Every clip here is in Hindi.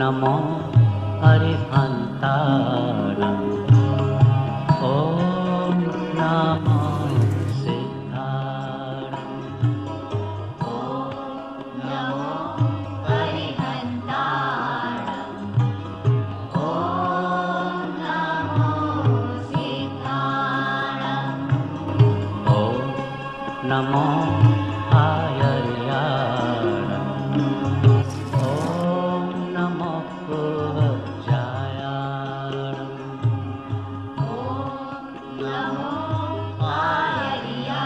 नमो अरिहन्तारम् ॐ नमो सिद्धारम् नमो हरिहन्तारम् ॐ नमो सिद्धारम् ॐ नमो आयर्यारम् ॐ नमो पूज्यायारम् ॐ नमो आर्यारम्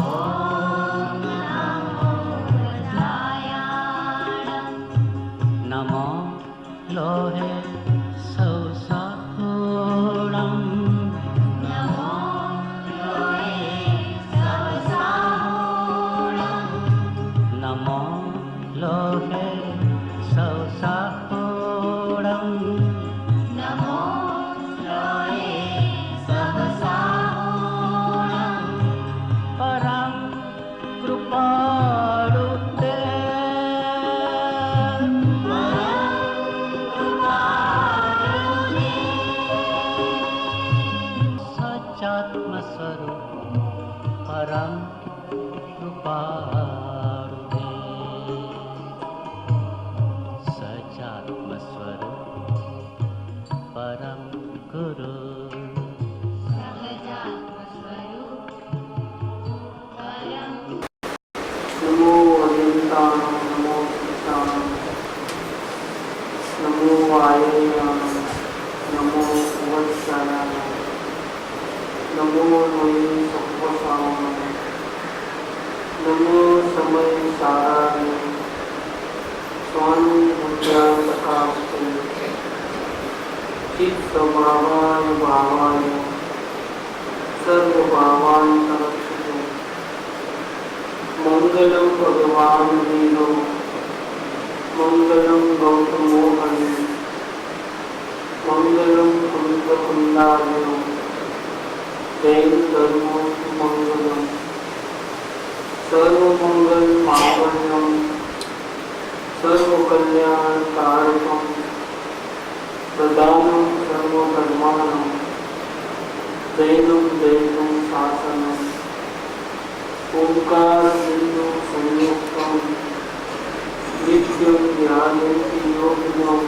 ॐ नमो जायारम् नमो लोहे सौसापूर्णम् नमो लोहे सवसाहूणम् नमो लोहे सौसापूर्णम् नमो लोहे सवसाहूणम् परं कृपारुते सच्चात्मस्वरूप परं कृपारुते सच्चात्मस्वरूप परं गुरु नमो अनन्ताय नमो कृष्णाय नमो वायुयाय नमो वत्सायाय नमो मयि सत्वसाय नमो समय साराय स्वामी मुद्रा प्रकाशते चित् स्वभावाय भावाय सर्वभावान् संरक्षते मंगलम भगवान वीरो मंगलम गौतमो हरि मंगलम कुंद कुंडालयो जैन धर्मो मंगलम सर्वमंगल मांगल्यम सर्व कल्याण कारकम प्रदानम सर्वधर्माणम जैनम जैनम शासनम ओंकार बिंदु संयुक्तम नित्यम ध्यायन्ति योगिनः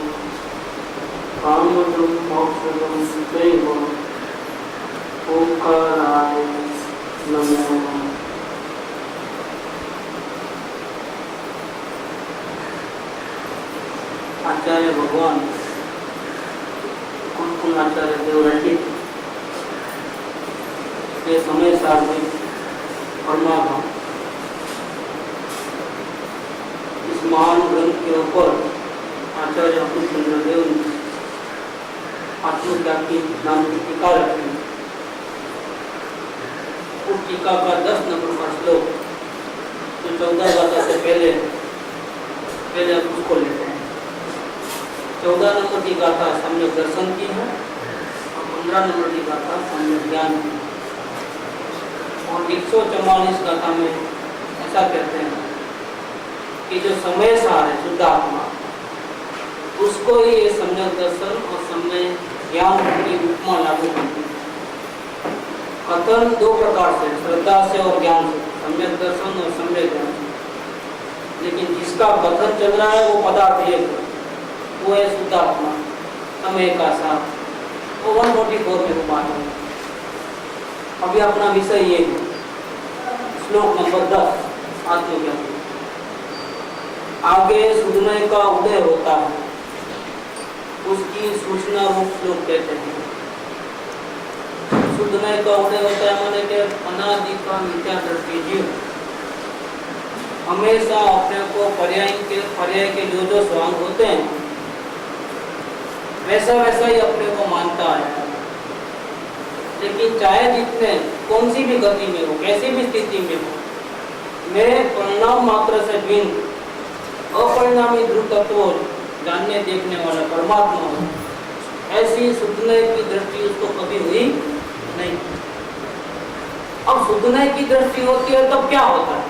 कामदं मोक्षदं दैवम् ओंकाराय नमो नमः। आचार्य भगवान कुल आचार्य देवरचित के समय सारणी परमात्मा इस महान ग्रंथ के ऊपर आचार्य अतुल चंद्र देव ने आत्मज्ञाति नाम की टीका रखी। उस टीका का 10 नंबर का श्लोक जो 14 गाथा से पहले हम उसको लेते हैं। 14 नंबर की गाथा सम्यक दर्शन की है और 15 नंबर की गाथा सम्यक ज्ञान की। और 144 गाथा में ऐसा कहते हैं कि जो समय सार है शुद्ध आत्मा उसको ही ये सम्यक दर्शन और समय ज्ञान की उपमा लागू करती है। कथन 2 प्रकार से, श्रद्धा से और ज्ञान से, सम्यक दर्शन और सम्यक ज्ञान से। लेकिन जिसका कथन चल रहा है वो पदार्थ एक है, वो है शुद्ध आत्मा, समय का सार, वो 144 में उपमा है। अभी अपना विषय ये है, श्लोक नंबर 10 आत्मज्ञान। आगे सुधने का उदय होता है, उसकी सूचना रूप श्लोक कहते हैं। सुधने का उदय होता है माने कि अनादि का मिथ्या दृष्टि जीव हमेशा अपने को पर्याय के जो स्वांग होते हैं वैसा वैसा ही अपने को मानता है। लेकिन चाहे जितने कौन सी भी गति में हो, कैसी भी स्थिति में हो, मैं परिणाम मात्र से भिन्न अपरिणामी ध्रुव तत्व जानने देखने वाला परमात्मा हो, ऐसी सुधने की दृष्टि उसको कभी हुई नहीं। अब सुधने की दृष्टि होती है तब क्या होता है,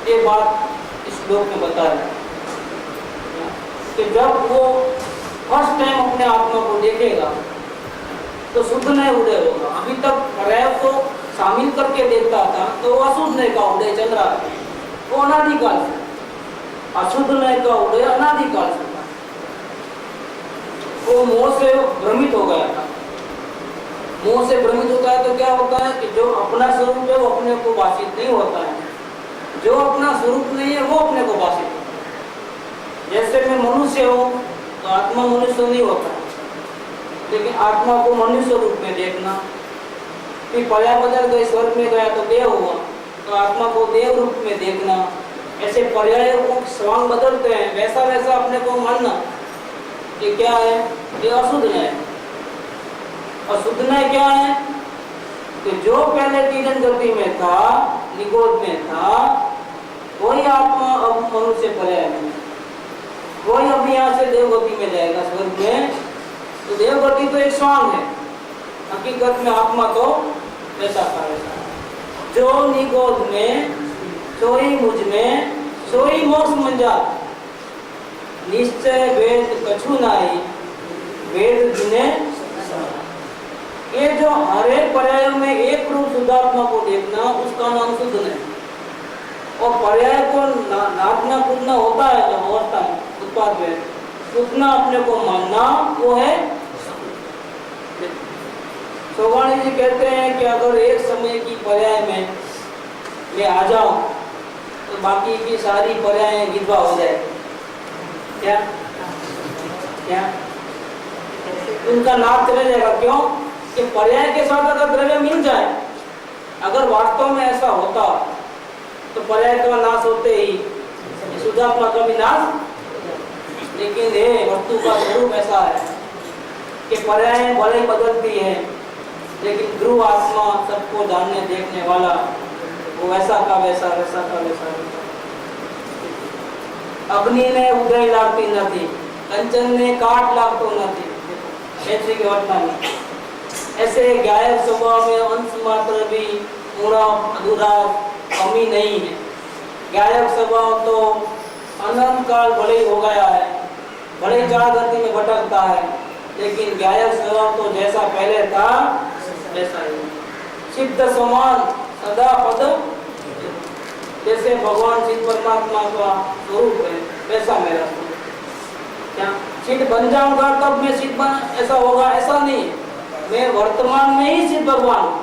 ये बात इस श्लोक में बता रहे। कि जब वो फर्स्ट टाइम अपने आत्मा को देखेगा तो शुद्ध नए उदय होगा। अभी तक पर्याय को शामिल करके देखता था तो वो अशुद्ध नए का उदय चल रहा है, वो अनादिकाल से। अशुद्ध नए का उदय अनादिकाल से था। वो मोह से भ्रमित हो गया था। मोह से भ्रमित होता है तो क्या होता है कि जो अपना स्वरूप है वो अपने को भाषित नहीं होता है, जो अपना स्वरूप नहीं है वो अपने को भाषित होता है। जैसे मैं मनुष्य हूँ तो आत्मा मनुष्य नहीं होता है, लेकिन आत्मा को मनुष्य रूप में देखना, फिर पर्याय बदल गए, स्वर्ग में गया तो देव हुआ, तो आत्मा को देव रूप में देखना, ऐसे पर्याय को स्वांग बदलते हैं, वैसा वैसा अपने को मानना कि क्या है, ये अशुद्ध है। अशुद्ध न्याय क्या है कि जो पहले तीन गति में था, निगोद में था, वही आत्मा अब मनुष्य पर्याय में, वही अभी यहाँ से देवगति में जाएगा स्वर्ग में। तो देवगति तो एक स्वांग है, हकीकत में आत्मा तो वैसा का वैसा। जो निगोद में सोई मुझ में सोई मोक्ष मंजा, निश्चय वेद कछु नाई वेद जिने। ये जो हर एक पर्याय में एक रूप शुद्धात्मा को देखना, उसका नाम शुद्ध नहीं। और पर्याय को नाचना कूदना होता है जब अवस्था में उत्पाद में, उतना अपने को मानना वो है। सोगाणी जी कहते हैं कि अगर एक समय की पर्याय में मैं आ जाऊं तो बाकी की सारी पर्याय विधवा हो जाए। क्या क्या उनका नाम चला जाएगा? क्यों कि पर्याय के साथ अगर द्रव्य मिल जाए, अगर वास्तव में ऐसा होता तो पर्याय का नाश होते ही शुद्धात्मा का भी नाश। लेकिन ये वस्तु का स्वरूप ऐसा है कि पर्याय भले ही बदलती है, लेकिन ध्रुव आत्मा सबको जानने देखने वाला वो वैसा का वैसा, वैसा का वैसा। अग्नि ने उदय लागती नहीं, कंचन ने काट लागतो नहीं, ऐसे की घटना नहीं। ऐसे गायब स्वभाव में अंश मात्र भी पूरा अधूरा कमी नहीं है। गायब स्वभाव तो अनंत काल भले ही हो गया है, भले चार गति में भटकता है, लेकिन गायब स्वभाव तो जैसा पहले था वैसा ही। सिद्ध समान सदा पद, जैसे भगवान शिव परमात्मा का स्वरूप है वैसा मेरा स्वरूप। क्या सिद्ध बन जाऊंगा तब मैं सिद्ध बन ऐसा होगा? ऐसा नहीं, मैं वर्तमान में ही सिद्ध भगवान हूँ।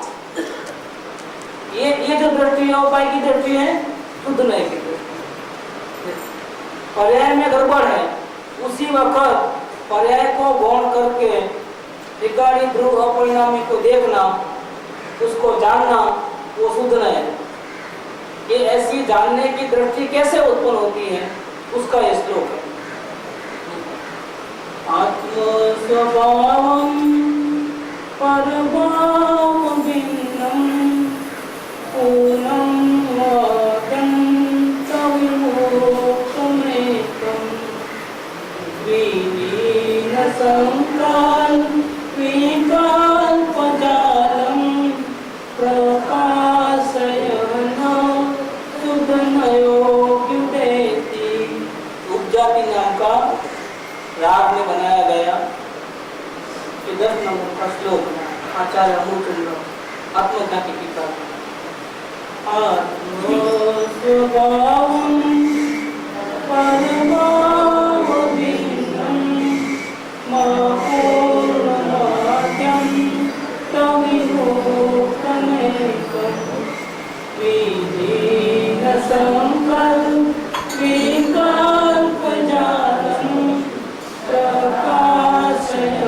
ये जो दृष्टि है उपाय की दृष्टि है, शुद्ध नहीं की दृष्टि। पर्याय में गड़बड़ है, उसी वक्त पर्याय को गौण करके विकारी ध्रुव अपरिणामी को देखना, उसको जानना, वो शुद्ध नहीं है। ये ऐसी जानने की दृष्टि कैसे उत्पन्न होती है, उसका ये श्लोक है। आत्म स्वभावम परभाव भिन्नम पूर्णम वादं तविमोक्षमेकं विलीन संकाल विकल्पजालं प्रकाशयन् शुद्धनयोग्युदेति। उपजाति नाम का राग में बनाया गया 10 नंबर का श्लोक आचार्य अमूलचंद्र आत्मज्ञाति की का। आत्मस्वभावं परभावभिन्नं पूर्णमाद्यं तविमोक्षमेकं विलीन संकल्प विकल्पजालं प्रकाशयन्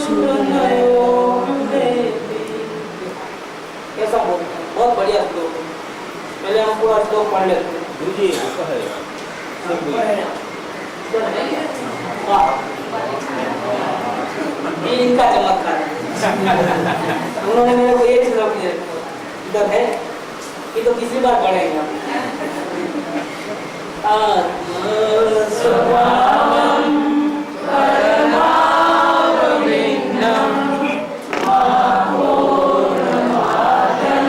शुद्धनयोग्युदेति। कैसा बोलते हैं? बहुत बढ़िया श्लोक है। पहले हम पूरा श्लोक पढ़ लेते हैं। जी ऐसा है। ये इनका चमत्कार है। उन्होंने मेरे को एक श्लोक दिया, इधर है, ये तो किसी बार पढ़ेंगे। आत्मस्वभावं परभावभिन्नं पूर्णमाद्यं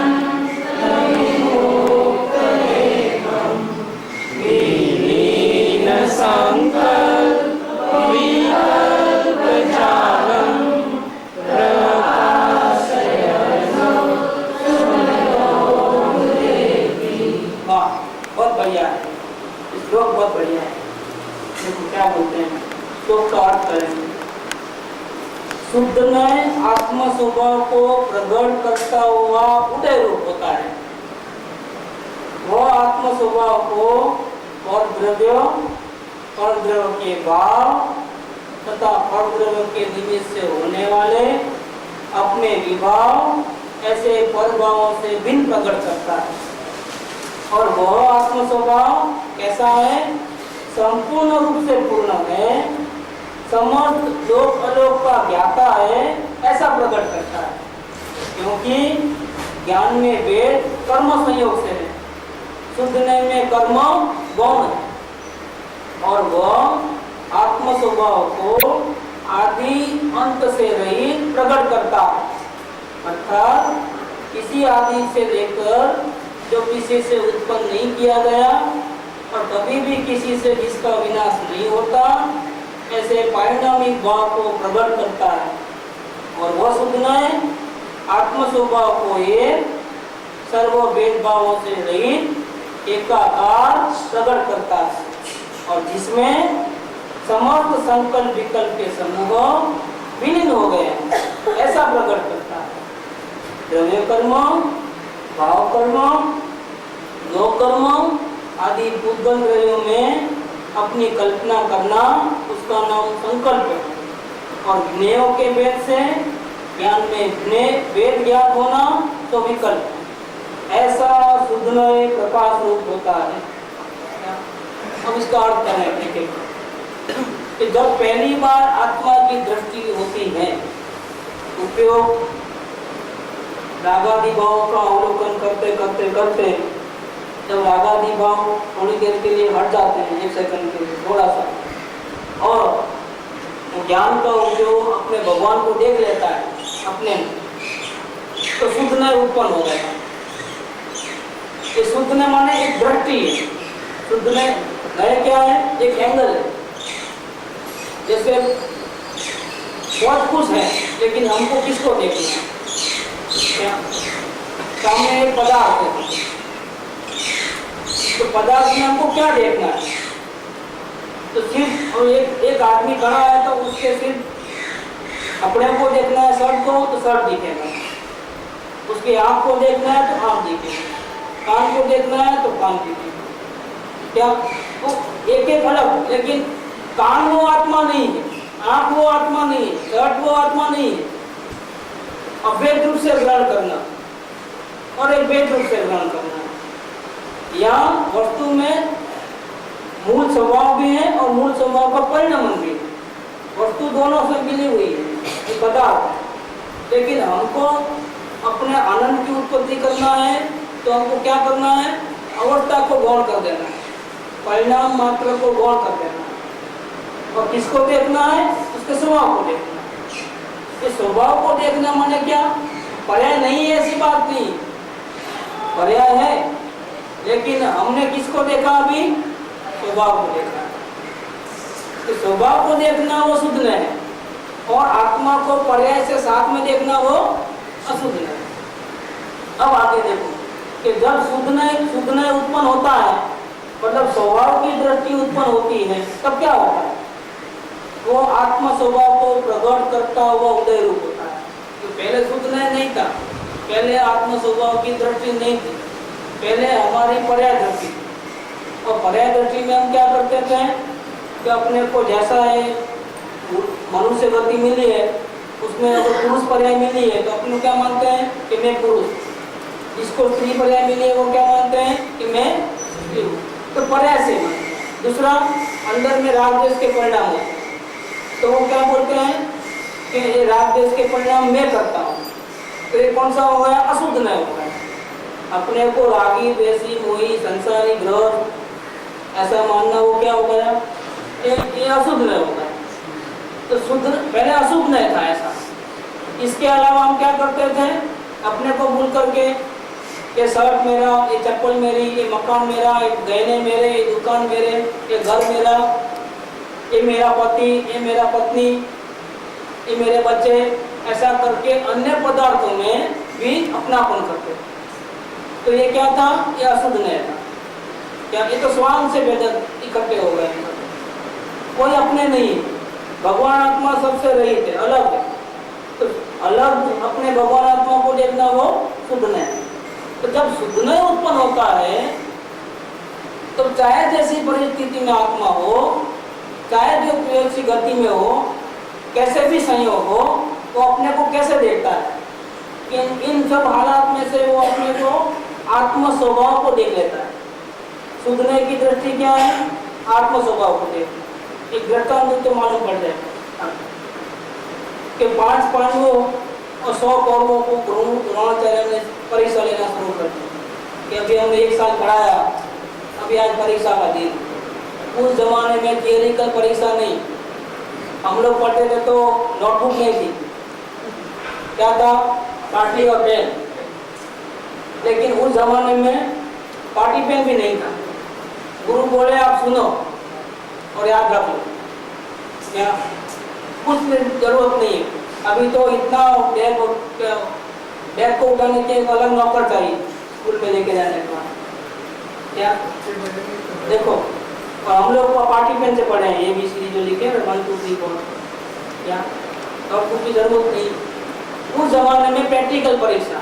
तविमोक्षमेकं विलीन संकल्प श्लोक बहुत बढ़िया है। देखो क्या बोलते हैं, श्लोक का अर्थ करेंगे। शुद्ध में आत्म स्वभाव को प्रकट करता हुआ उदय रूप होता है। वह आत्म स्वभाव को और द्रव्य के भाव तथा और द्रव्य के निमित्त से होने वाले अपने विभाव ऐसे परभावों से भिन्न प्रकट करता है। और वह आत्म स्वभाव कैसा है? संपूर्ण रूप से पूर्ण है, समस्त लोक अलोक का ज्ञाता है, ऐसा प्रकट करता है। क्योंकि ज्ञान में वेद कर्म संयोग से है, शुद्धने में कर्म गौण है। और वह आत्म स्वभाव को आदि अंत से रहित प्रकट करता है, अर्थात किसी आदि से लेकर जो किसी से उत्पन्न नहीं किया गया और कभी भी किसी से जिसका विनाश नहीं होता, ऐसे पारिणामिक भाव को प्रकट करता है। और वह शुद्धनाय आत्म स्वभाव को एक सर्व भेदभावों से रहित एकाकार प्रकट करता है, और जिसमें समस्त संकल्प विकल्प के समूह विलीन हो गए, ऐसा प्रकट करता है। द्रव्य कर्म, भाव कर्म, लोक कर्म आदि पूतगल द्रव्यों में अपनी कल्पना करना, उसका नाम संकल्प है। और ज्ञेयों के भेद से ज्ञान में भेद ज्ञात होना तो विकल्प। ऐसा शुद्धमय प्रकाश रूप होता है। अब इसका अर्थ करें, ठीक है, कि जब पहली बार आत्मा की दृष्टि होती है, उपयोग रागादि भाव का अवलोकन करते करते करते जब रागादि भाव थोड़ी देर के लिए हट जाते हैं, 1 सेकंड के लिए थोड़ा सा, और ज्ञान का उपयोग अपने भगवान को देख लेता है अपने, तो शुद्ध न उत्पन्न हो गया। ये शुद्ध न माने एक दृष्टि है, शुद्ध न क्या है? एक एंगल है। जैसे बहुत कुछ है, लेकिन हमको किसको देखना है? क्या सामने एक पदार्थ है, तो पदार्थ में हमको क्या देखना है? तो सिर्फ एक आदमी खड़ा है तो उसके सिर्फ कपड़े को देखना है, शर्ट को तो शर्ट दिखेगा, उसकी आँख को देखना है तो आँख दिखेगा, कान को देखना है तो कान दिखेगा। क्या तो एक एक अलग, लेकिन कान वो आत्मा नहीं है, आँख वो आत्मा नहीं है, शर्ट वो आत्मा नहीं है। अभेद रूप से ग्रहण करना और एक भेद रूप से ग्रहण करना, या वस्तु में मूल स्वभाव भी है और मूल स्वभाव का परिणाम भी है। वस्तु दोनों से मिली हुई है, पदार्थ। लेकिन हमको अपने आनंद की उत्पत्ति करना है तो हमको क्या करना है? अवस्था को गौण कर देना है, परिणाम मात्र को गौण कर देना है। और किसको देखना है? उसके स्वभाव को देखना है। इस स्वभाव को देखना माने क्या? पर्याय नहीं है, ऐसी बात नहीं, पर्याय है, लेकिन हमने किसको देखा? अभी स्वभाव को देखा। तो स्वभाव को देखना वो शुद्ध है, और आत्मा को पर्याय से साथ में देखना वो अशुद्ध है। अब आगे देखो कि जब शुद्ध उत्पन्न होता है, मतलब स्वभाव की दृष्टि उत्पन्न होती है, तब क्या होता है? वो आत्मा स्वभाव को प्रकट करता हुआ उदय रूप होता है। तो पहले शुद्ध नहीं था, पहले आत्म स्वभाव की दृष्टि नहीं थी, पहले हमारी पर्याय दृष्टि थी। और पर्याय दृष्टि में हम क्या करते थे कि अपने को जैसा है मनुष्य गति मिली है, उसमें अगर पुरुष पर्याय मिली है तो अपने क्या मानते हैं कि मैं पुरुष, जिसको स्त्री पर्याय मिली है वो क्या मानते हैं कि मैं स्त्री हूँ। तो पर्याय से दूसरा अंदर में राग द्वेष के परिणाम है, तो वो क्या बोलते हैं कि ये राग द्वेष के परिणाम मैं करता हूँ। तो ये कौन सा हो गया? अशुद्ध न हो गया। अपने को रागी, द्वेषी, मोही, संसारी, ग्रह ऐसा मानना वो क्या हो गया? ये अशुद्ध न हो गया। तो शुद्ध पहले अशुद्ध नहीं था ऐसा। इसके अलावा हम क्या करते थे? अपने को भूल करके ये शर्ट मेरा, ये चप्पल मेरी, ये मकान मेरा, ये गहने मेरे, ये दुकान मेरे, ये घर मेरा, ये मेरा पति, ये मेरा पत्नी, ये मेरे बच्चे, ऐसा करके अन्य पदार्थों में भी अपनापन करते थे। तो ये क्या था? ये अशुद्ध नहीं था। क्या? ये तो स्वांग से भेदन, इकट्ठे हो गए हैं। कोई अपने नहीं, भगवान आत्मा सबसे रहित है, अलग है। तो अलग अपने भगवान आत्मा को देखना वो शुद्धनय। तो जब शुद्धनय उत्पन्न होता है तो चाहे जैसी परिस्थिति में आत्मा हो, चाहे जो कैसी गति में हो, कैसे भी संयोग हो, वो अपने को कैसे देखता है? इन सब हालात में से वो अपने को आत्म स्वभाव को देख लेता है। शुद्धनय की दृष्टि क्या है? आत्म स्वभाव को देख। एक दृष्टांत तो मालूम पड़ जाए कि 5 पांडवों और 100 कौरवों को द्रोणाचार्य ने परीक्षा लेना शुरू कर दी कि अभी हमने 1 साल पढ़ाया, अभी आज परीक्षा का दिन। उस जमाने में थियरिकल परीक्षा नहीं, हम लोग पढ़ते थे तो नोटबुक नहीं थी, क्या था? पार्टी और पेन। लेकिन उस जमाने में पार्टी पेन भी नहीं था। गुरु बोले आप सुनो और याद रख लो, क्या कुछ जरूरत नहीं है। अभी तो इतना बैग को उठाने के अलग नौकर चाहिए स्कूल में लेके जाने का, क्या? देखो, और हम लोग पार्टी पेन से पढ़े हैं, ABCD जो लिखे हैं 1 2 3 4, क्या? और कुछ की जरूरत नहीं। उस जमाने में प्रैक्टिकल परीक्षा,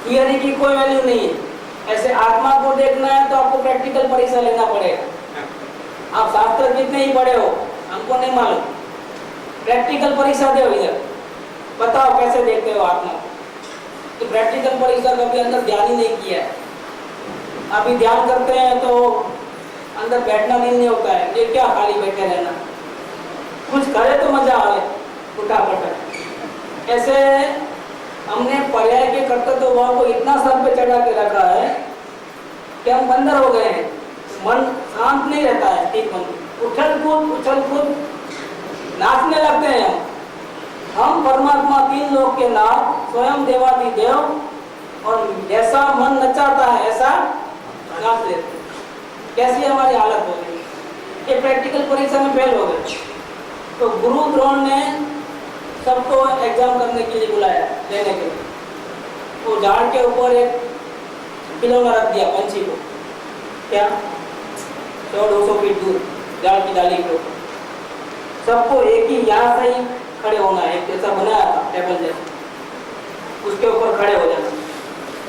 थियरी की कोई वैल्यू नहीं है। ऐसे आत्मा को देखना है तो आपको प्रैक्टिकल परीक्षा लेना पड़ेगा। आप शास्त्र कितने ही पढ़े हो हमको नहीं मालूम, प्रैक्टिकल परीक्षा दो, इधर बताओ कैसे देखते हो आत्मा। तो प्रैक्टिकल परीक्षा कभी अंदर ध्यान ही नहीं किया है। अभी ध्यान करते हैं तो अंदर बैठना दिन नहीं होता है, ये क्या खाली बैठे रहना, कुछ करे तो मजा आवे, उठा पटा। ऐसे हमने पर्याय के कर्तव्य भाव को इतना सर पे चढ़ा के रखा है कि हम बंदर हो गए हैं। मन शांत नहीं रहता है, ठीक मन उछल कूद नाचने लगते हैं। हम परमात्मा 3 लोक के नाथ, स्वयं देवादि देव, और जैसा मन नचाता है ऐसा नाच लेते हैं। कैसी हमारी हालत हो गई? ये प्रैक्टिकल परीक्षा में फेल हो गए। तो गुरु द्रोण ने सबको एग्जाम करने के लिए बुलाया, लेने के लिए। तो झाड़ के ऊपर एक खिलौना रख दिया पंछी को, क्या 100-200 फीट दूर झाड़ की डाली के ऊपर। सबको एक ही यहाँ से ही खड़े होना है, एक जैसा बनाया था टेबल जैसा, उसके ऊपर खड़े हो जाना।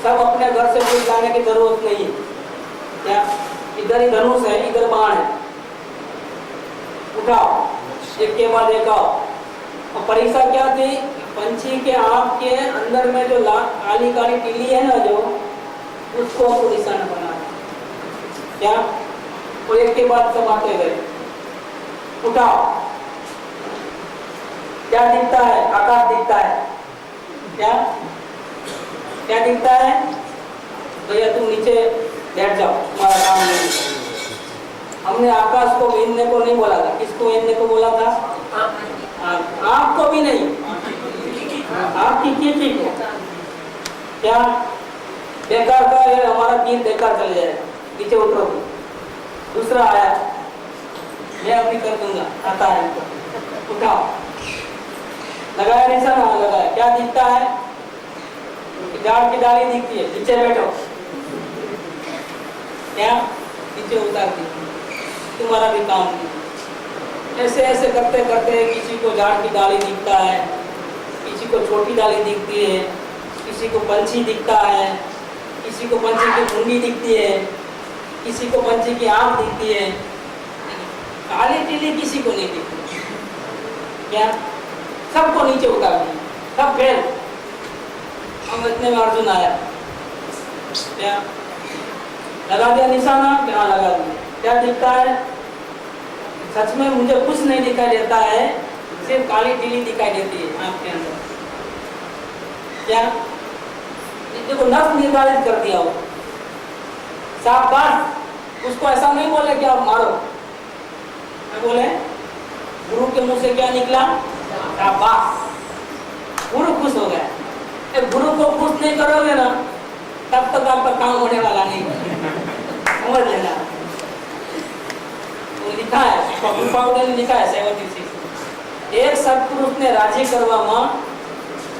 सब अपने घर से दूर जाने की जरूरत नहीं है, क्या? इधर ही धनुष है, इधर बाण है, उठाओ एक के बाद एक आओ। और परीक्षा क्या थी? पंछी के आँख के अंदर में जो काली काली टीली है ना, जो उसको आपको निशाना बनाना, क्या? और एक के बाद सब आते गए। उठाओ, क्या दिखता है? आकाश दिखता है, क्या क्या दिखता है? भैया तुम नीचे बैठ जाओ, तुम्हारा काम नहीं। हमने आकाश को बीनने को नहीं बोला था, किसको बीनने को बोला था? आपको भी नहीं, आपकी की को, क्या? बेकार का है हमारा तीर, बेकार चले जाएगा, नीचे उतरो। दूसरा आया, मैं अभी कर दूंगा, आता है इनको, उठाओ। लगाया निशाना, लगाया, क्या दिखता है? झाड़ की डाली दिखती है, नीचे बैठो, क्या? नीचे उतार दी, तुम्हारा भी काम नहीं। ऐसे ऐसे करते करते किसी को झाड़ की डाली दिखता है, किसी को छोटी डाली दिखती है, किसी को पंछी दिखता है, किसी को पंछी की मुंडी दिखती है, किसी को पंछी की आँख दिखती है, काली टीली किसी को नहीं दिखती, क्या? सबको नीचे उतार दिया, सब फेल। हम इतने में अर्जुन आया, क्या? लगा दिया निशाना, क्या? लगा दिया। क्या दिखता है? सच में मुझे कुछ नहीं दिखाई देता है, सिर्फ काली टीली दिखाई देती है आँख के अंदर, क्या? देखो नस निर्धारित कर दिया हो, शाबाश। उसको ऐसा नहीं बोले कि आप मारो, मैं बोले गुरु के मुंह से क्या निकला? शाबाश। गुरु खुश हो गया। गुरु को खुश नहीं करोगे ना, तब तक आपका काम होने वाला नहीं, समझ लेना। तो लिखा है, लिखा है 76 एक सत्पुरुष ने राजी કરવામાં,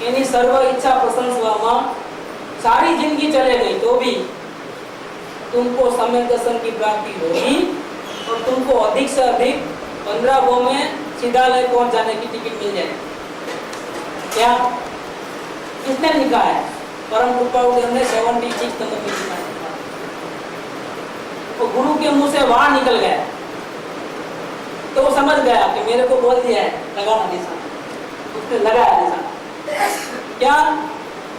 એની સર્વ ઈચ્છા પ્રશંસવામાં सारी जिंदगी चले गई तो भी तुमको समय दर्शन की प्राप्ति होगी और तुमको अधिक से अधिक 15 गो में सिद्धालय पहुंच जाने की टिकट मिल जाए। क्या किसने लिखा है? परम कृपा ने 76 नंबर में लिखा है। तो गुरु के मुंह से बाहर निकल गया तो वो समझ गया कि मेरे को बोल दिया है लगाना निशान, उसने लगाया निशान। क्या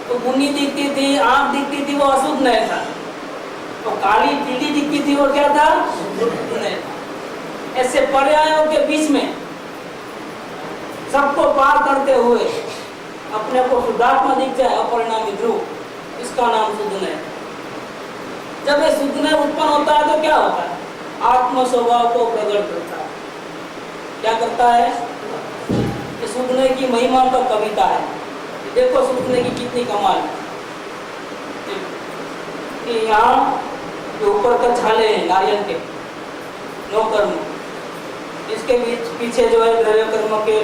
तो मुन्नी दिखती थी, आंख दिखती थी, वो अशुद्ध नहीं था। तो काली पीली दिखती थी, वो क्या था? शुद्ध नहीं था। ऐसे पर्यायों के बीच में सबको पार करते हुए अपने को शुद्धात्मा दिख जाए, अपरिणामी ध्रुव, इसका नाम शुद्ध नहीं। जब ये शुद्ध नहीं उत्पन्न होता है तो क्या होता है? आत्म स्वभाव को प्रकट करता है। क्या करता है? ये शुद्ध नहीं की महिमा का कविता है। देखो शुद्ध नहीं की कितनी कमाल है कि यहाँ जो ऊपर का छाले हैं नारियल के, नौ कर्म, इसके बीच पीछे जो है द्रव्य कर्म के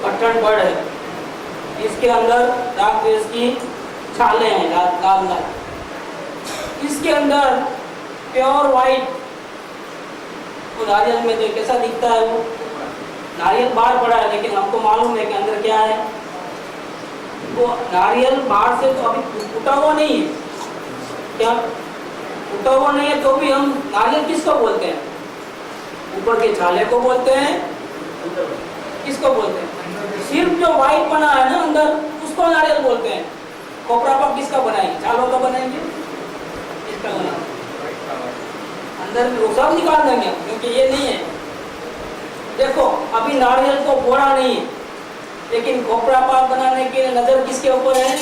पट्टन पड़ है, इसके अंदर राग द्वेष की छाले हैं लाल लाल, इसके अंदर प्योर वाइट। वो नारियल में जो कैसा दिखता है, वो नारियल बाहर पड़ा है लेकिन हमको मालूम है कि अंदर क्या है। वो नारियल बाहर से तो अभी टूटा हुआ नहीं है, क्या टूटा हुआ नहीं है, तो भी हम नारियल किसको बोलते हैं? ऊपर के छाले को बोलते हैं। किसको बोलते हैं? सिर्फ जो वाइट बना है ना अंदर, उसको नारियल बोलते हैं। खोपरा पाक किसका बनाएंगे? छालों का बनाएंगे, इसका बना अंदर में वो सब निकाल देंगे क्योंकि ये नहीं है। देखो अभी नारियल को फोड़ा नहीं है, लेकिन खोपरा पाक बनाने के नजर किसके ऊपर है?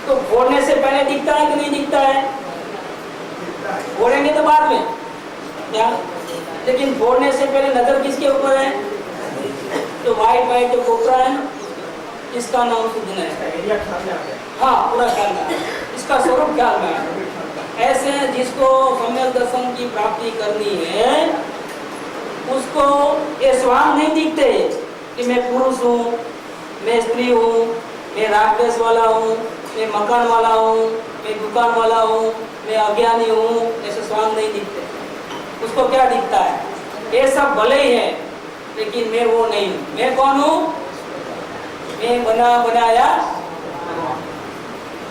तो फोड़ने से पहले दिखता है कि नहीं दिखता है? फोड़ेंगे तो बाद में क्या, लेकिन फोड़ने से पहले नजर किसके ऊपर है? तो वाइट वाइट जो खोपरा है ना, इसका नाम शुद्ध नहीं है। हाँ पूरा ख्याल में, इसका स्वरूप ख्याल में। ऐसे जिसको सम्यक दर्शन की प्राप्ति करनी है, उसको ये स्वांग नहीं दिखते कि मैं पुरुष हूँ, मैं स्त्री हूँ, मैं रागद्वेष वाला हूँ, मैं मकान वाला हूँ, मैं दुकान वाला हूँ, मैं अज्ञानी हूँ, ऐसे स्वांग नहीं दिखते। उसको क्या दिखता है? ये सब भले ही है लेकिन मैं वो नहीं हूँ। मैं कौन हूँ? मैं बना बनाया,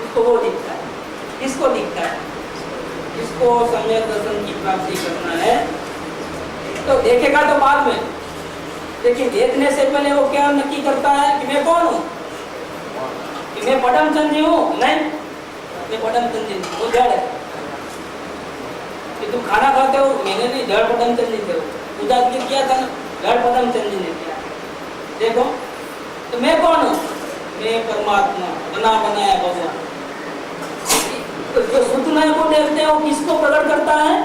उसको वो दिखता है। किसको दिखता है? इसको सम्यक दर्शन की प्राप्ति करना है तो देखेगा तो बाद में, लेकिन देखने से पहले वो क्या नक्की करता है कि मैं कौन हूँ? कि मैं पटम चंदी हूँ? नहीं, मैं पटम चंदी वो जड़ है। कि तुम खाना खाते हो, मैंने नहीं, जड़ पटम चंदी थे। पूजा किया था ना, जड़ पटम चंदी ने किया। देखो तो मैं कौन हूँ? मैं परमात्मा, बना बनाया भगवान। तो जो शुद्ध नहीं को देखते हैं वो किसको प्रकट करता है?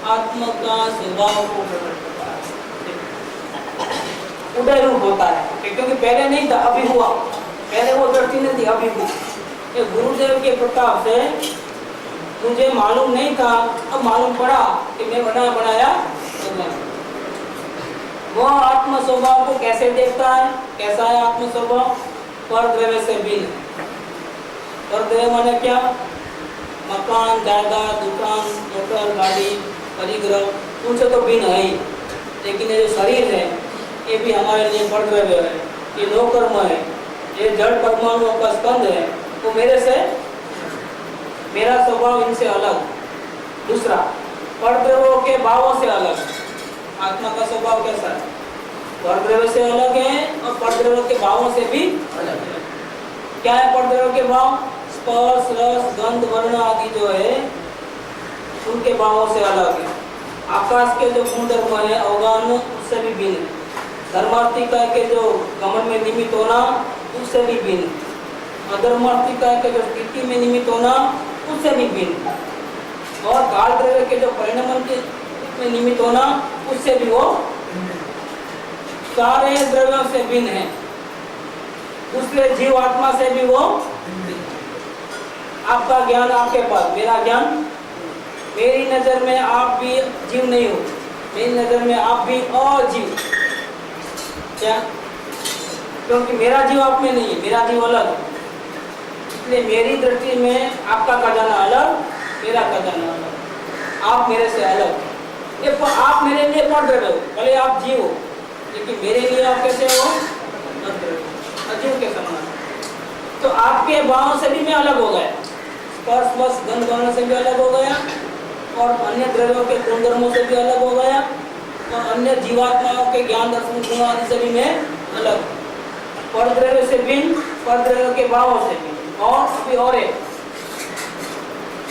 आत्मा का स्वभाव को प्रकट करता है। उदय रूप होता है क्योंकि पहले नहीं था, अभी हुआ। पहले वो दृष्टि नहीं थी, अभी हुई। गुरुदेव के प्रताप से मुझे मालूम नहीं था, अब मालूम पड़ा कि मैं बना बनाया भगवान। वो आत्म स्वभाव को कैसे देखता है? कैसा है आत्म स्वभाव? पर द्रव्य से भिन्न। पर द्रव्य माने क्या? मकान, जायदाद, दुकान, मोटर, गाड़ी, परिग्रह, उनसे तो भिन्न है ही। लेकिन ये जो शरीर है ये भी हमारे लिए पर द्रव्य है, ये नौ कर्म है, ये जड़ परमाणुओं का स्कंद है। वो मेरे से, मेरा स्वभाव इनसे अलग। दूसरा, पर द्रव्यों के भावों से अलग। आत्मा का स्वभाव कैसा है? परद्रव्य से अलग है और परद्रव्य के भावों से भी अलग है। क्या है परद्रव्य के भाव? स्पर्श, रस, गंध, वर्ण आदि जो है उनके भावों से अलग है। आकाश के जो गुणधर्म है अवगान, उससे भी भिन्न है। धर्मार्थिका के जो गमन में निमित्त होना, उससे भी भिन्न। अधर्मार्थिका के जो स्थिति में निमित्त होना, उससे भी भिन्न। और काल द्रव्य के जो परिणमन के में निमित्त होना, उससे भी वो सारे द्रव्यों से भिन्न है। दूसरे जीव आत्मा से भी वो, आपका ज्ञान आपके पास, मेरा ज्ञान, मेरी नजर में आप भी जीव नहीं हो, मेरी नजर में आप भी और जीव। क्या? क्योंकि मेरा जीव आप में नहीं है, मेरा जीव अलग है। इसलिए मेरी दृष्टि में आपका खजाना अलग, मेरा खजाना अलग। आप मेरे से अलग, ये आप मेरे लिए पढ़ रहे हो, भले आप जीव हो, लेकिन मेरे लिए आप कैसे हो? अजीव के समान। तो आपके भावों से भी मैं अलग हो गया, स्पर्श बस गंध भावना से भी अलग हो गया, और अन्य द्रव्यों के गुणधर्मों से भी अलग हो गया, और अन्य जीवात्माओं के ज्ञान दर्शन गुण आदि से भी मैं अलग, पर द्रव्य से भिन्न, पर द्रव्य के भावों से भिन्न। और अभी और एक,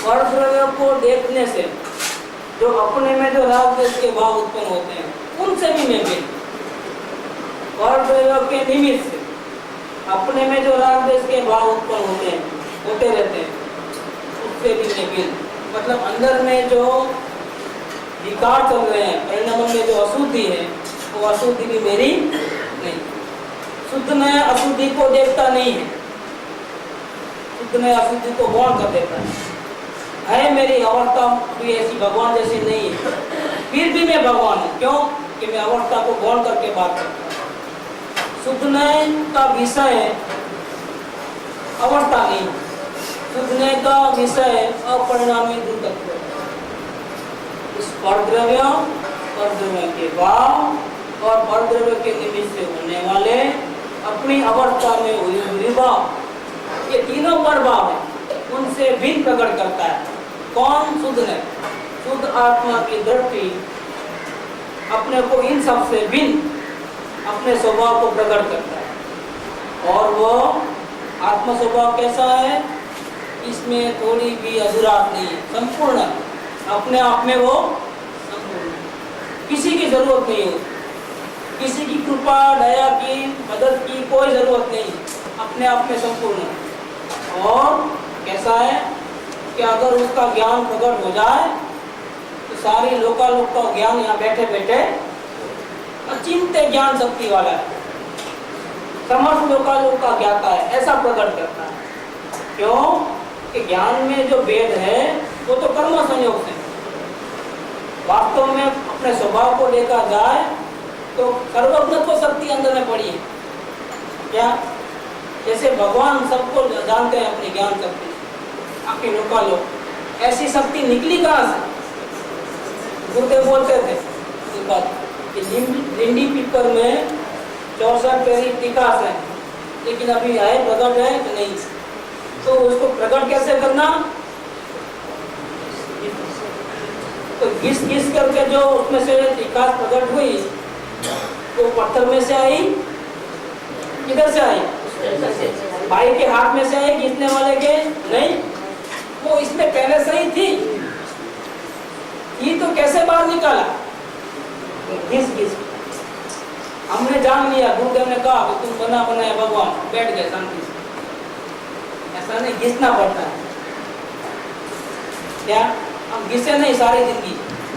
पर द्रव्यों को देखने से जो अपने में जो राग द्वेष के भाव उत्पन्न होते हैं उनसे भी मैं भिन्न, पर द्रव्यों के निमित्त से अपने में जो राग द्वेष के भाव उत्पन्न होते हैं, होते रहते हैं, उससे भी मैं भिन्न। मतलब अंदर में जो विकार चल रहे हैं, परिणाम में जो अशुद्धि है, वो अशुद्धि भी मेरी नहीं। शुद्ध में अशुद्धि को देखता नहीं है, शुद्ध में अशुद्धि को गौण कर देता है मेरी अवस्था भी ऐसी भगवान जैसी नहीं है, फिर भी मैं भगवान हूँ। क्यों? कि मैं अवस्था को गौण करके बात करता हूँ। शुद्धने का विषय अवस्था नहीं, शुद्धने का विषय अपरिणामी दूर तत्व। इस परद्रव्यों, परद्रव्यों के भाव और परद्रव्य के निमित्त से होने वाले अपनी अवस्था में हुई विभाव, ये तीनों प्रभाव है, उनसे भिन्न प्रकट करता है। कौन? शुद्ध ने, शुद्ध आत्मा की दृष्टि अपने को इन सब से भिन्न अपने स्वभाव को प्रकट करता है। और वो आत्म स्वभाव कैसा है? इसमें थोड़ी भी अधूरात नहीं है, संपूर्ण, अपने आप में वो संपूर्ण, किसी की जरूरत नहीं हो, किसी की कृपा दया की मदद की कोई जरूरत नहीं, अपने आप में संपूर्ण। और कैसा है कि अगर उसका ज्ञान प्रकट हो जाए तो सारी लोकालोक का ज्ञान यहाँ बैठे बैठे अचिंत्य ज्ञान शक्ति वाला है, समस्त लोकालोक का ज्ञाता है, ऐसा प्रकट करता है। क्यों? कि ज्ञान में जो भेद है वो तो कर्म संयोग से, वास्तव में अपने स्वभाव को देखा जाए तो सर्वज्ञत्व शक्ति अंदर में पड़ी है। क्या? जैसे भगवान सबको जानते हैं अपनी ज्ञान शक्ति, आपके लोकालोक, ऐसी शक्ति निकली कहाँ से? गुरुदेव बोलते थे इस बात कि लिंडी पीपर में 64 पेरी टिकास है, लेकिन अभी आए प्रकट है कि नहीं, तो उसको प्रकट कैसे करना? तो घिस घिस करके जो उसमें से टिकास प्रकट हुई वो पत्थर में से आई, किधर से आई? भाई के हाथ में से आई, घिसने वाले के नहीं, वो इसमें पहले से ही थी, ये तो कैसे बाहर निकाला? घिस घिस। हमने जान लिया, गुरुदेव ने कहा कि तुम बना बनाया भगवान, बैठ गए शांति से। ऐसा नहीं, घिसना पड़ता है। क्या? हम घिसे नहीं सारी जिंदगी,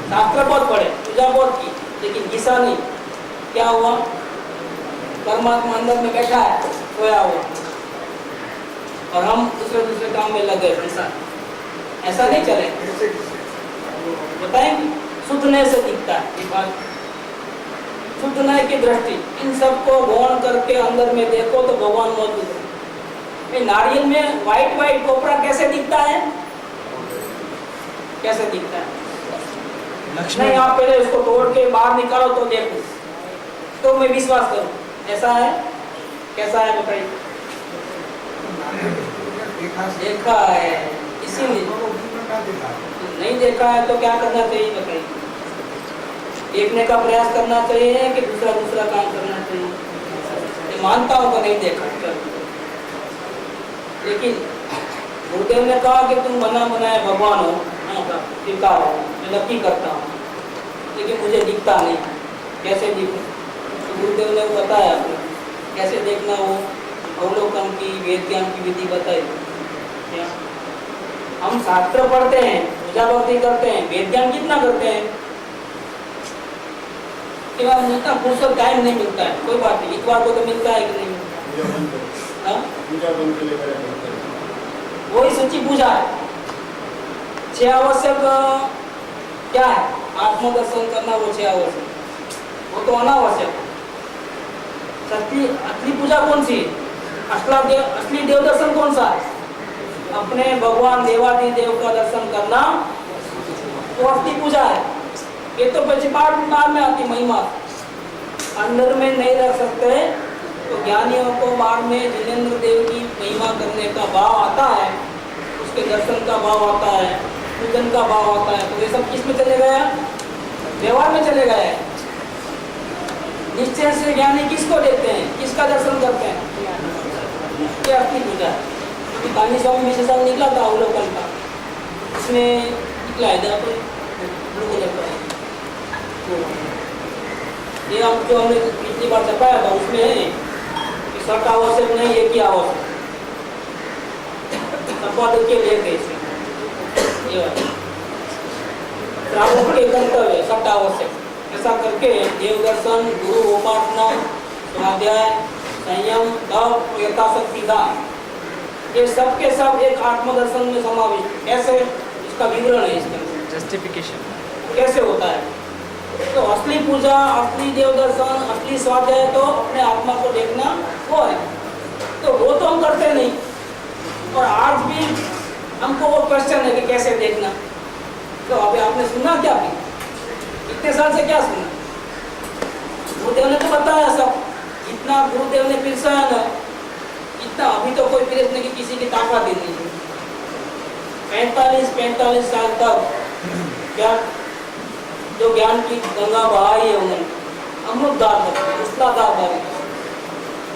शास्त्र बहुत पढ़े, पूजा बहुत की, लेकिन घिसा नहीं। क्या हुआ? परमात्मा अंदर में बैठा है, सोया हुआ, और हम दूसरे दूसरे काम में लगे इंसान। ऐसा नहीं चले, बताएंगे। शुद्धने से दिखता है ये बात, शुद्धने की दृष्टि, इन सबको गौण करके अंदर में देखो तो भगवान मौजूद है। नारियल में व्हाइट व्हाइट कोपरा कैसे दिखता है? कैसे दिखता है? नहीं, आप पहले इसको तोड़ के बाहर निकालो तो देखो, तो मैं विश्वास करूं। ऐसा है? कैसा है बताइए? देखा है, इसीलिए। नहीं देखा है तो क्या करना चाहिए बताइए? देखने का प्रयास करना चाहिए कि दूसरा दूसरा काम करना चाहिए? मानता हूं तो नहीं देखा, लेकिन गुरुदेव ने कहा कि तुम बना बनाया भगवान हो, स्वीकार हो, मैं नक्की करता हूँ, लेकिन मुझे दिखता नहीं। कैसे दिखे? तो गुरुदेव ने बताया कैसे देखना, वो अवलोकन की, वेद ज्ञान की विधि बताई। हम शास्त्र पढ़ते हैं, पूजा भक्ति करते हैं, वेद ज्ञान कितना करते हैं, इतना फुर्सत टाइम नहीं मिलता है। कोई बात नहीं, इतवार को तो मिलता है कि नहीं मिलता? वही सच्ची पूजा है। 6 आवश्यक क्या है? आत्मदर्शन करना, वो 6 आवश्यक, वो तो अनावश्यक। असली पूजा कौन सी? असली देव दर्शन कौन सा है? अपने भगवान देवादिदेव का दर्शन करना वो अस्थि पूजा है। ये तो बच्चे बाद में आती महिमा, अंदर में नहीं रख सकते। तो ज्ञानियों को बाद में जिनेंद्र देव की महिमा करने का भाव आता है, उसके दर्शन का भाव आता है, पूजन का भाव आता है। तो ये सब किस में चले गया? व्यवहार में चले गए। निश्चय से ज्ञानी किसको देते हैं, किसका दर्शन करते हैं? ये अस्थि पूजा है। क्योंकि कानी स्वामी विशेषण निकला था अवलोकन का, उसमें निकला है जहाँ पर ब्लू कलर का ये हम जो हमने पिछली बार छपाया था उसमें है कि शर्ट आवश्यक नहीं है कि आवश्यक संपादक के लिए कैसे ये श्रावक के कर्तव्य शर्ट आवश्यक ऐसा करके देव दर्शन, गुरु उपासना, स्वाध्याय, संयम, तप, यथाशक्ति दान, ये सब के सब एक आत्मदर्शन में समाविष्ट। ऐसे इसका विवरण है, इसका जस्टिफिकेशन कैसे होता है। तो असली पूजा, असली देव दर्शन, असली स्वाध्याय तो अपने आत्मा को देखना वो है। तो वो तो हम करते नहीं, और आज भी हमको वो क्वेश्चन है कि कैसे देखना। तो अभी आपने सुना क्या? भी इतने साल से क्या सुना? गुरुदेव ने तो बताया सब, इतना गुरुदेव ने पिरसाया ना, इतना अभी तो कोई पिरसने की किसी की ताकत ही नहीं है। 45 साल तक क्या जो ज्ञान की गंगा बहाई है उन्होंने अमृतदार बने, मूसलाधार बने,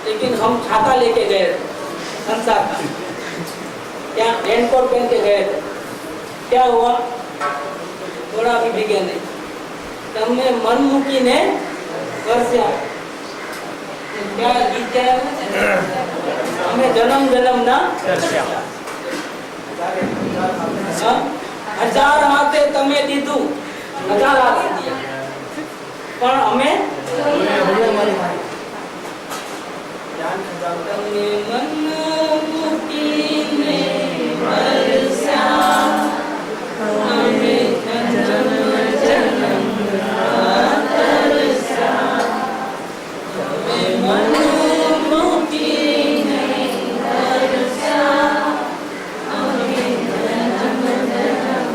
लेकिन हम छाता लेके गए थे संसार का, क्या रेनकोट पहन के गए थे, क्या हुआ? थोड़ा भी भीगे नहीं। तब में मनमुखी ने वर्षा क्या गीत क्या है? हमें जन्म जन्म ना हजार हाथे तमे दीदू, हजार हाथ दिया पर हमें मनमुखी ने वर्षा हमें जन्म जन्म तरसा, हमें मनमुखी ने वर्षा हमें जन्म जन्म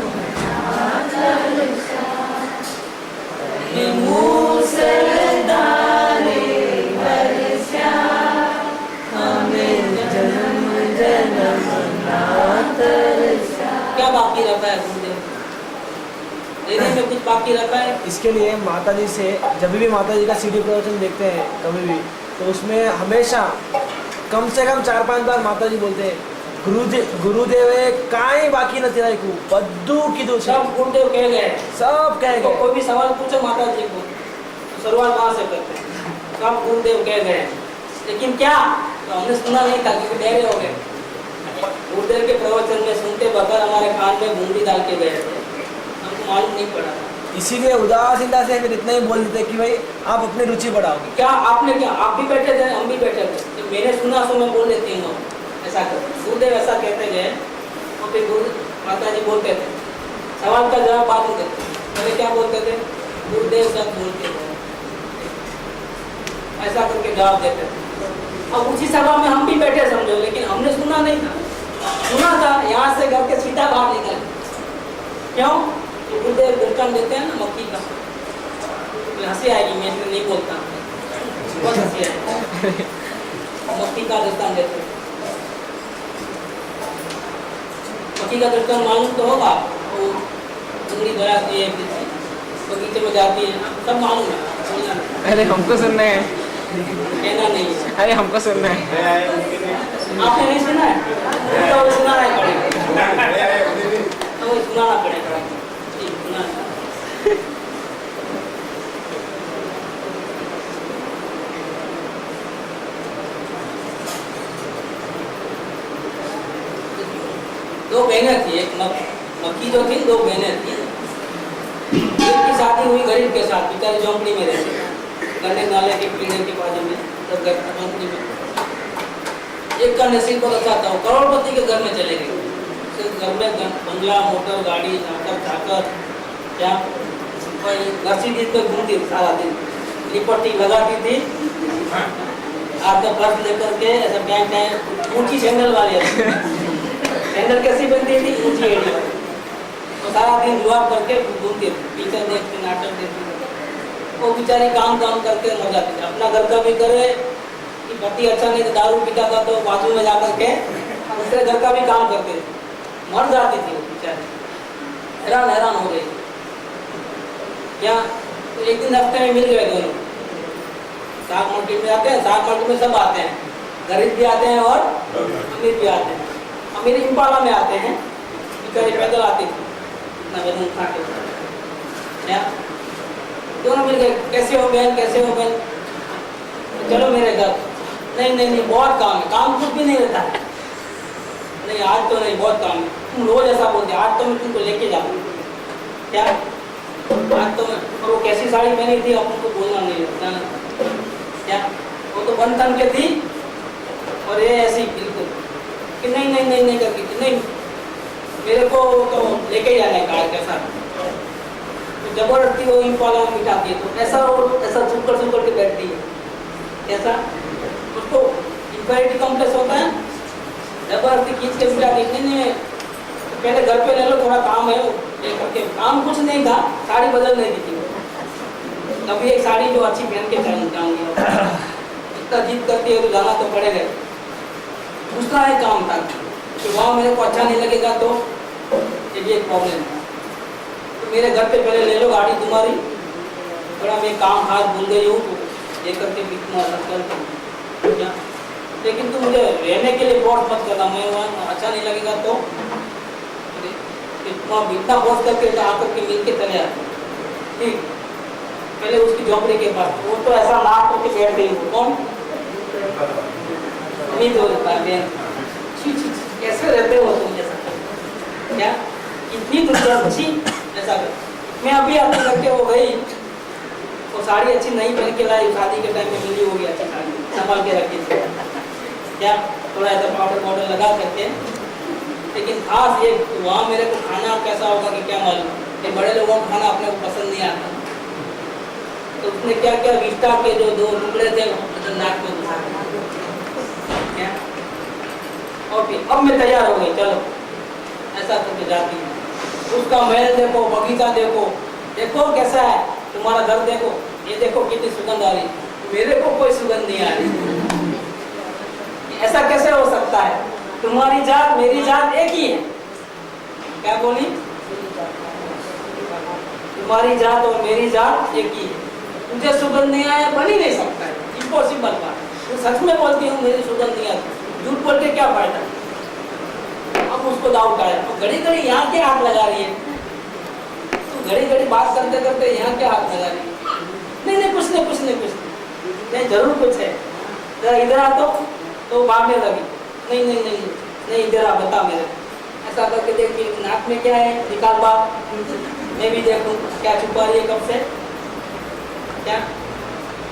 तरसा, हमें मूसलधारे वर्षा हमें जन्म जन्म तरसा। क्या बाकी रखा है गुरुदेव? देने में कुछ बाकी रखा है? इसके लिए माता जी से जब भी माता जी का सीडी प्रवचन देखते हैं कभी भी, तो उसमें हमेशा कम से कम 4-5 बार माता जी बोलते हैं गुरुदेवे काई बाकी न तेरा को बद्दू कीधु छे। सब गुरुदेव कह गए, सब कह तो गए। कोई भी सवाल पूछो माता जी को, तो शुरुआत वहां से करते हैं, सब गुरुदेव कह गए। लेकिन क्या तो हमने सुना नहीं था क्योंकि डरे हो गए। गुरुदेव के प्रवचन में सुनते बगैर हमारे कान में घुंडी डाल के गए थे, हमको मालूम नहीं पड़ा। इसीलिए उदासीनता से फिर इतना ही बोल देते कि भाई आप अपनी रुचि बढ़ाओगे। क्या आपने क्या आप भी बैठे थे, हम भी बैठे थे, तो मैंने सुना तो मैं बोल देती हूँ ऐसा कर। गुरुदेव ऐसा कहते गए और फिर गुरु माता जी बोलते थे, सवाल का जवाब बाद में देते। पहले क्या बोलते थे? गुरुदेव सब बोलते थे, ऐसा करके जवाब देते थे। अब उसी सभा में हम भी बैठे समझो, लेकिन हमने सुना नहीं था। सुना था यहाँ से घर के सीधा बाहर निकले। क्यों? तो गुरुदेव दर्शन देते हैं ना मक्खी का, तो हंसी आएगी, मैं इसमें नहीं बोलता, बहुत हंसी आएगी। मक्खी का दर्शन देते हैं। मक्खी का दर्शन मालूम तो होगा, वो उंगली बढ़ाती है, बगीचे में जाती है, सब मालूम है। अरे हमको सुनना है, कहना नहीं है। अरे हमको सुनना है। आपने नहीं सुना है? तो वो सुनाना ही पड़ेगा, तो वो सुनाना पड़ेगा। ठीक, सुनाना। दो बहनें थी, एक मक्खी जो थी, दो बहनें थी। एक की शादी हुई गरीब के साथ, बेचारी झोंपड़ी में रहती, गन्ने नाले के पीने के बाजू में, तब घर झोंपड़ी में। एक का नसीब बहुत अच्छा था, वो करोड़पति के घर में चले गए। सिर्फ घर में बंगला, मोटर, गाड़ी, नाकर चाकर, क्या मर्सिडीज पे घूमती सारा दिन, लिपट्टी लगाती थी, आपका पर्स लेकर के ऐसा बैंक है, ऊंची सैंडल वाली, सैंडल कैसी बनती थी? ऊंची एड़ी, वो सारा दिन जुआ करके घूमती थी, पिक्चर देखती, नाटक देखती। वो बेचारी काम करके मर जाती थी। अपना घर का भी करे कि पति अच्छा नहीं तो दारू पीता था, तो बाजू में जाकर के दूसरे घर का भी काम करते थे, मर जाती थी वो बेचारी। हैरान हो गई क्या। तो एक दिन हफ्ते में मिल गए दोनों, साग मंडी में आते हैं। साग मंडी में सब आते हैं, गरीब भी आते हैं और अमीर भी आते हैं। अमीर इम्पाला में आते हैं, बेचारी पैदल आती थी इतना वजन उठा के। क्या दोनों मिल गए, कैसे हो बहन, कैसे हो बहन, चलो मेरे घर। नहीं बहुत काम है। काम कुछ भी नहीं रहता है। नहीं आज तो नहीं, बहुत काम है। तुम रोज ऐसा बोलते, आज तो मैं तुमको लेके जाऊँ। क्या आज तो मैं, और वो कैसी साड़ी पहनी थी अपन को बोलना नहीं रहता। क्या वो तो बन तन के थी और ये ऐसी बिल्कुल कि नहीं करके कि नहीं मेरे को तो लेके जाना है कार के साथ। तो जबरदस्ती वो इम्पाला में बिठाती है, तो ऐसा सुकर के बैठती है। कैसा उसको इंफेरिटी कॉम्प्लेक्स होता है, जबरदस्ती खींच के बिठाती है। नहीं तो पहले घर पे ले लो, थोड़ा काम है लेकर के। काम कुछ नहीं था, साड़ी बदल नहीं दी थी। कभी एक साड़ी जो अच्छी पहन के जाऊंगी, इतना जिद करती है तो जाना तो पड़ेगा। दूसरा एक काम था कि वहाँ मेरे को अच्छा नहीं लगेगा तो ये भी एक प्रॉब्लम है। तो मेरे घर पे पहले ले लो गाड़ी तुम्हारी, थोड़ा मैं काम खास भूल गई हूँ तो ये करके क्या। लेकिन तुम मुझे रहने के लिए फोर्स मत करना, मैं वहाँ अच्छा नहीं लगेगा तो इतना फोर्स करके आकर के मिल के चले आते। ठीक, पहले उसकी झोपड़ी के पास, वो तो ऐसा नाक करके बैठ गई। कौन नहीं तो कैसे रहते हो तुम जैसा। क्या इतनी दुनिया अच्छी ऐसा कर। मैं अभी आते करके वो गई, वो साड़ी अच्छी नहीं पहन के लाई, शादी के टाइम में मिली होगी अच्छी साड़ी, संभाल के रखी थी। क्या थोड़ा ऐसा पाउडर लगा करके। लेकिन खास ये वहाँ मेरे को खाना कैसा होगा कि क्या मालूम, ये बड़े लोगों को खाना अपने को पसंद नहीं आता। तो उसने क्या रिश्ता के जो 2 टुकड़े थे नाक को घुसा क्या। और फिर अब मैं तैयार हो गई, चलो ऐसा करके जाती है। उसका महल देखो, बगीचा देखो कैसा है, तुम्हारा घर देखो, ये देखो कितनी सुगंध आ रही। मेरे को कोई सुगंध नहीं आ रही। ऐसा कैसे हो सकता है, तुम्हारी जात मेरी जात एक ही है। क्या बोली, तुम्हारी जात और मेरी जात एक ही है, मुझे सुगंध नहीं आया, बन ही नहीं सकता है, इम्पॉसिबल बात। तो सच में बोलती हूँ मेरी सुगंध नहीं आती, झूठ बोल के क्या फायदा। अब उसको डाउट आया, तो घड़ी यहाँ के हाथ लगा रही है, तो घड़ी बात करते करते यहाँ के हाथ लगा रही है। नहीं कुछ नहीं जरूर कुछ है, जरा इधर आ तो भागने लगी। नहीं इधर आ, बता मेरे। ऐसा करके देखी नाक में क्या है, निकाल बात, मैं भी देखूं क्या छुपा रही है कब से। क्या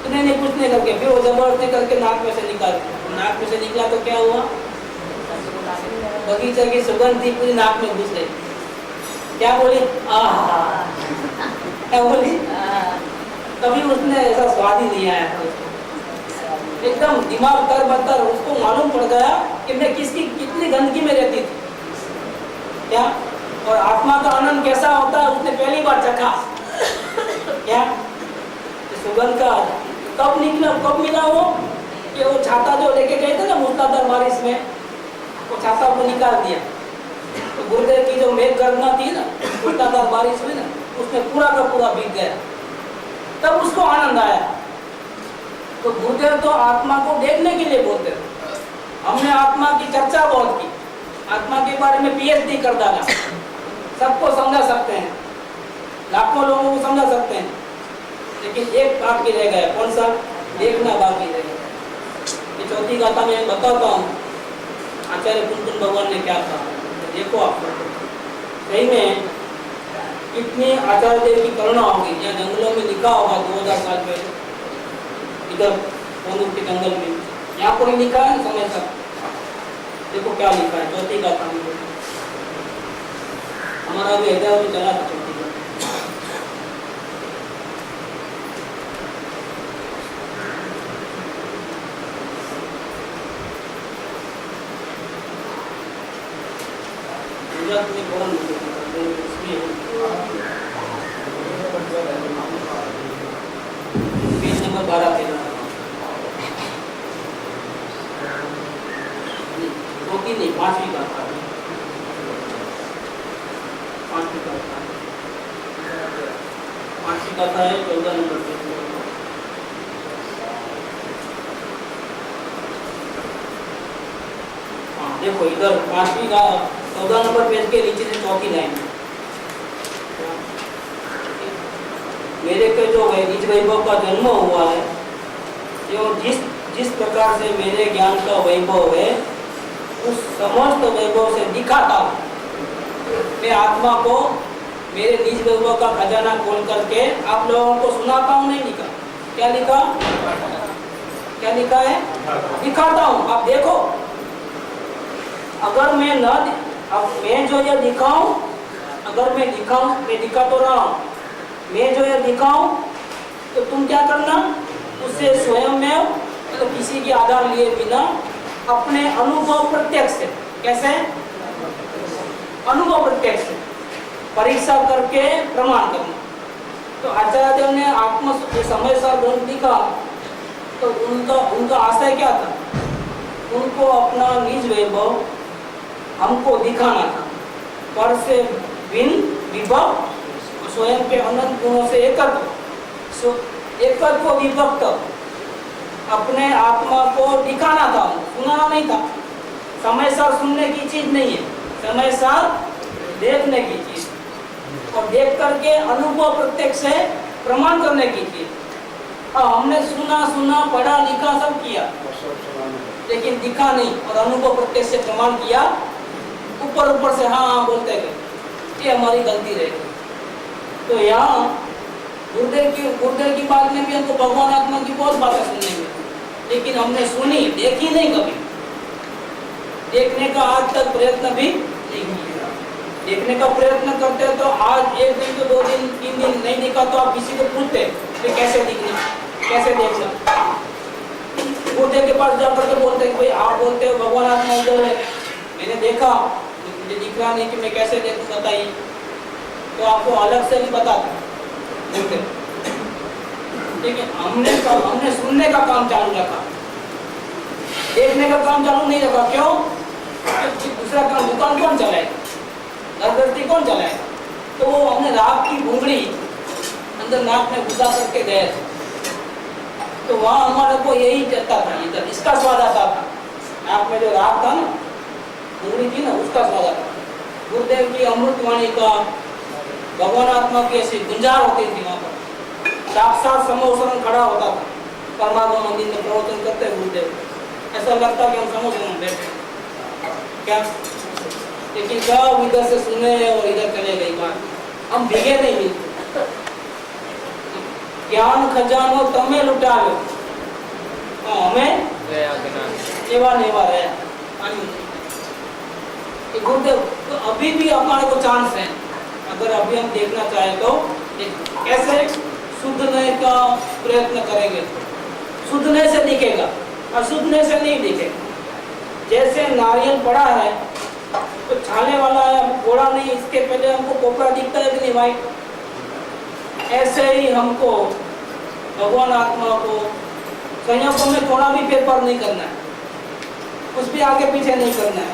तो नहीं कुछ नहीं करके फिर वो जबरदस्ती करके नाक में से निकाल दिया। नाक में से निकला तो क्या हुआ, बगीचे की सुगंध थी पूरी नाक में घुस गई। क्या बोली, क्या बोली, कभी उसने ऐसा स्वाद ही नहीं आया। एकदम दिमाग तर-बतर, उसको मालूम पड़ गया कि मैं कितनी गंदगी में रहती थी। क्या और आत्मा का आनंद कैसा होता है उसने पहली बार चखा। क्या सुगंध का कब मिला वो, कि वो छाता जो लेके गए थे ना मूसलाधार बारिश में, वो छाता को निकाल दिया। तो गुरुदेव की जो मेघ गर्जना थी ना, मूसलाधार बारिश हुई ना, उसमें पूरा का पूरा भीग गया। तब उसको आनंद आया। तो गुरुदेव तो आत्मा को देखने के लिए बोलते थे। हमने आत्मा की चर्चा बहुत की, आत्मा के बारे में PhD कर डाला, सबको समझा सकते हैं, लाखों लोगों को समझा सकते हैं, लेकिन एक बाकी रह गया। कौन सा, देखना बाकी रह गया। ये चौथी गाथा में बताता हूँ आचार्य कुंतन भगवान ने क्या कहा। देखो आप सही में कितनी आचार्य देव की करुणा होगी। यहाँ जंगलों में लिखा होगा 2000 साल पहले, इधर सोनू के जंगल में, यहाँ कोई लिखा है समय तक। देखो क्या लिखा है चौथी गाथा में। हमारा भी हृदय में चला था चौथी गाथा। गुजरात में पांचवी गाथा है। पांचवी गाथा है 14 नंबर पेज में। हाँ देखो इधर 14 नंबर पेज के नीचे से चौथी लाइन है। मेरे के जो है निज वैभव का जन्म हुआ है, जो जिस प्रकार से मेरे ज्ञान का वैभव है, उस समस्त वैभव से दिखाता हूँ। मैं आत्मा को मेरे निज वैभव का खजाना खोल करके आप लोगों को सुनाता हूँ, नहीं लिखा। क्या लिखा? क्या लिखा है? दिखाता हूँ, आप देखो। अगर मैं न अब मैं जो ये दिखाऊं, अगर मैं दिखाऊं, मैं दिखा तो रहा हूं, मैं जो ये दिखाऊं तो तुम क्या करना, उससे स्वयं में तो किसी के आधार लिए बिना अपने अनुभव प्रत्यक्ष से, कैसे अनुभव प्रत्यक्ष से परीक्षा करके प्रमाण करना। तो आचार्य देव ने आत्म समय सार ग्रंथ लिखा, तो उनका आशय क्या था? उनको अपना निज वैभव हमको दिखाना था। पर से भिन्न विभव, स्वयं के अनंत गुणों से एकत्व विभक्त अपने आत्मा को दिखाना था, सुनाना नहीं था। समय सार सुनने की चीज नहीं है, समय सार देखने की चीज, और देख करके अनुभव प्रत्यक्ष से प्रमाण करने की चीज। हमने सुना पढ़ा लिखा सब किया, लेकिन दिखा नहीं और अनुभव प्रत्यक्ष से प्रमाण किया। ऊपर से हाँ बोलते गए, ये हमारी गलती रहेगी। तो यहाँ गुरुदेव की बात में भी हमको भगवान आत्मा की बहुत बातें सुनने में, लेकिन हमने सुनी, देखी नहीं कभी। देखने का आज तक प्रयत्न भी नहीं किया। देखने का प्रयत्न करते तो आज एक दिन तो 2 दिन 3 दिन नहीं दिखा तो आप किसी को पूछते कि कैसे दिखना, कैसे देखना। गुरुदेव के पास जाकर के बोलते कि भाई आप बोलते हो भगवान आत्मा इधर है, मैंने देखा, मुझे दिख रहा नहीं कि मैं कैसे देखूं, बताइए। तो आपको अलग से भी बताते, लेकिन हमने सुनने का काम चालू रखा, देखने का काम चालू नहीं रखा। क्यों? दूसरा काम दुकान कौन चलाएगा, घर कौन चलाएगा? तो वो हमने राख की घुंघड़ी अंदर नाक में घुसा करके गए, तो वहाँ हमारे को यही चलता था, इधर इसका स्वाद आता था। नाक में जो राख था ना, घुंघड़ी थी ना, उसका स्वाद आता। गुरुदेव की अमृतवाणी का, भगवान आत्मा की ऐसी गुंजार होती थी वहाँ पर। साक्षात समोसरण खड़ा होता था परमात्मा मंदिर में प्रवचन करते गुरुदेव, ऐसा लगता कि हम समोसरण में बैठे क्या। लेकिन जब इधर से सुने और इधर चले गई बात, हम भीगे नहीं मिलते। ज्ञान खजानो तमें लुटा लो, हमें नेवा रहे गुरुदेव। तो अभी भी हमारे को चांस है, अगर अभी हम देखना चाहे तो कैसे शुद्धने का प्रयत्न करेंगे, शुद्धने से दिखेगा, अशुद्धने से नहीं दिखेगा। जैसे नारियल पड़ा है तो छाले वाला है, फोड़ा नहीं, इसके पहले हमको कोपरा दिखता है कि नहीं भाई। ऐसे ही हमको भगवान आत्मा को संयोगों में थोड़ा भी फेरफार नहीं करना है, कुछ भी आगे पीछे नहीं करना है।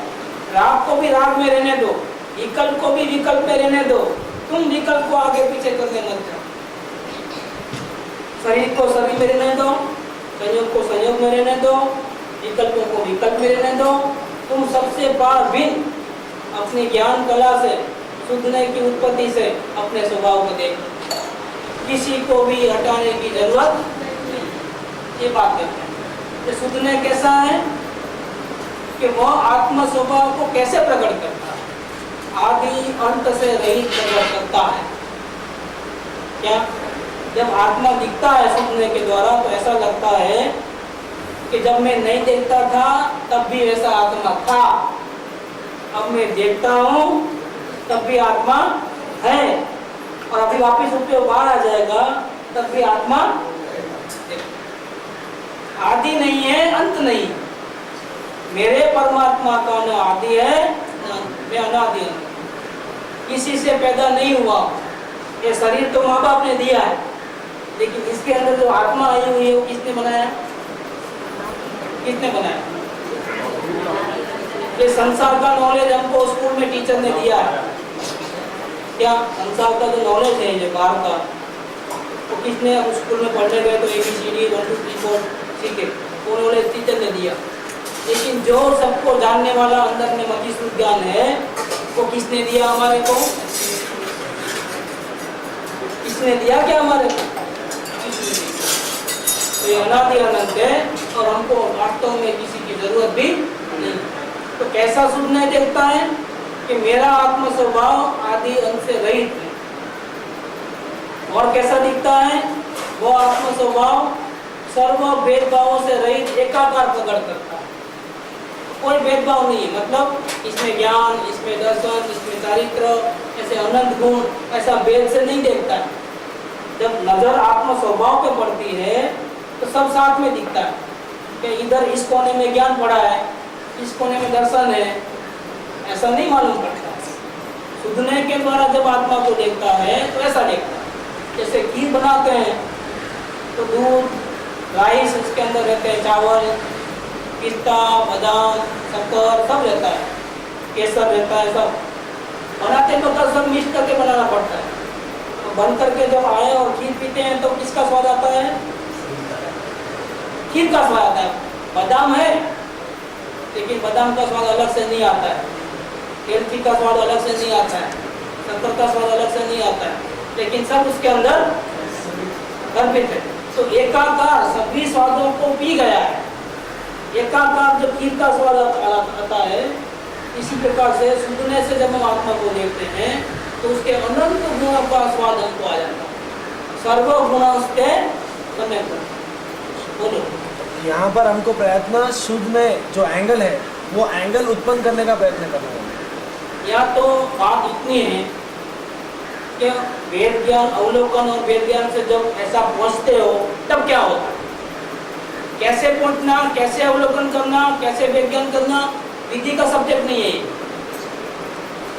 राग को भी राग में रहने दो, विकल्प को भी विकल्प में रहने दो, तुम विकल्प को आगे पीछे करने मत जाओ। शरीर को शरीर में रहने दो, संयोग को संयोग में रहने दो, विकल्पों को विकल्प में रहने दो। तुम सबसे पार भिन्न अपनी ज्ञान कला से, शुद्धने की उत्पत्ति से अपने स्वभाव को देखो, किसी को भी हटाने की जरूरत नहीं। ये बात करते हैं। तो शुद्धने कैसा है कि वह आत्म स्वभाव को कैसे प्रकट करता है, आदि अंत से रहित प्रकट करता है। क्या? जब आत्मा दिखता है सुनने के द्वारा तो ऐसा लगता है कि जब मैं नहीं देखता था तब भी वैसा आत्मा था, अब मैं देखता हूँ तब भी आत्मा है, और अभी वापिस उठ के बाहर आ जाएगा तब भी आत्मा आदि नहीं है, अंत नहीं। मेरे परमात्मा का न आदि है न मैं अनादि हूं, किसी से पैदा नहीं हुआ। ये शरीर तो माँ बाप ने दिया है, लेकिन इसके अंदर जो आत्मा आई हुई है वो किसने बनाया? किसने बनाया? ये संसार का नॉलेज हमको स्कूल में टीचर ने दिया है। क्या संसार का जो नॉलेज है ये बाहर का, तो किसने हम स्कूल में पढ़ने गए तो ABCD 1 2 3 4 सीखे, वो नॉलेज टीचर ने दिया। लेकिन जो सबको जानने वाला अंदर में मतिस्मृत ज्ञान है वो किसने दिया हमारे को? किसने दिया क्या हमारे को? तो ये अनादि अनंत है और हमको वास्तव में किसी की जरूरत भी नहीं। तो कैसा सुनने देखता है कि मेरा आत्म स्वभाव आदि अंत से रहित है। और कैसा दिखता है? वो आत्म स्वभाव सर्व भेदभावों से रहित एकाकार प्रकट करता है। कोई भेदभाव नहीं है, मतलब इसमें ज्ञान, इसमें दर्शन, इसमें चारित्र, ऐसे अनंत गुण, ऐसा भेद से नहीं देखता है। जब नजर आत्म स्वभाव पे पड़ती है तो सब साथ में दिखता है कि इधर इस कोने में ज्ञान पड़ा है, इस कोने में दर्शन है, ऐसा नहीं मालूम पड़ता है। सुधने के द्वारा जब आत्मा को देखता है तो ऐसा देखता है। जैसे खीर बनाते हैं तो दूध, राइस, उसके अंदर रहते हैं चावल, पिस्ता, बादाम, शक्कर सब रहता है, केसर रहता है, सब बनाते हैं तो सब मिक्स करके बनाना पड़ता है। तो बन करके जब आए और खीर पीते हैं तो किसका स्वाद आता है? खीर का स्वाद आता है। बादाम है लेकिन बादाम का स्वाद अलग से नहीं आता है, केसर का स्वाद अलग से नहीं आता है, शक्कर का स्वाद अलग से नहीं आता है, लेकिन सब उसके अंदर अर्पित है। तो एकाकार सभी स्वादों को पी गया है। एकाकार जब खीर का स्वाद आता है, इसी प्रकार से सुनने से जब हम आत्मा को देखते हैं तो उसके अनंत गुणों का स्वाद हमको आ जाता है। सर्व गुण उसके समय पर बोलो। यहाँ पर हमको प्रयत्न शुद्ध में जो एंगल है वो एंगल उत्पन्न करने का प्रयत्न करना होगा। या तो बात इतनी है कि वेद ज्ञान अवलोकन और वेद ज्ञान से जब ऐसा पहुँचते हो तब क्या होता है? कैसे पहुंचना, कैसे अवलोकन करना, कैसे विज्ञान करना, विधि का सब्जेक्ट नहीं है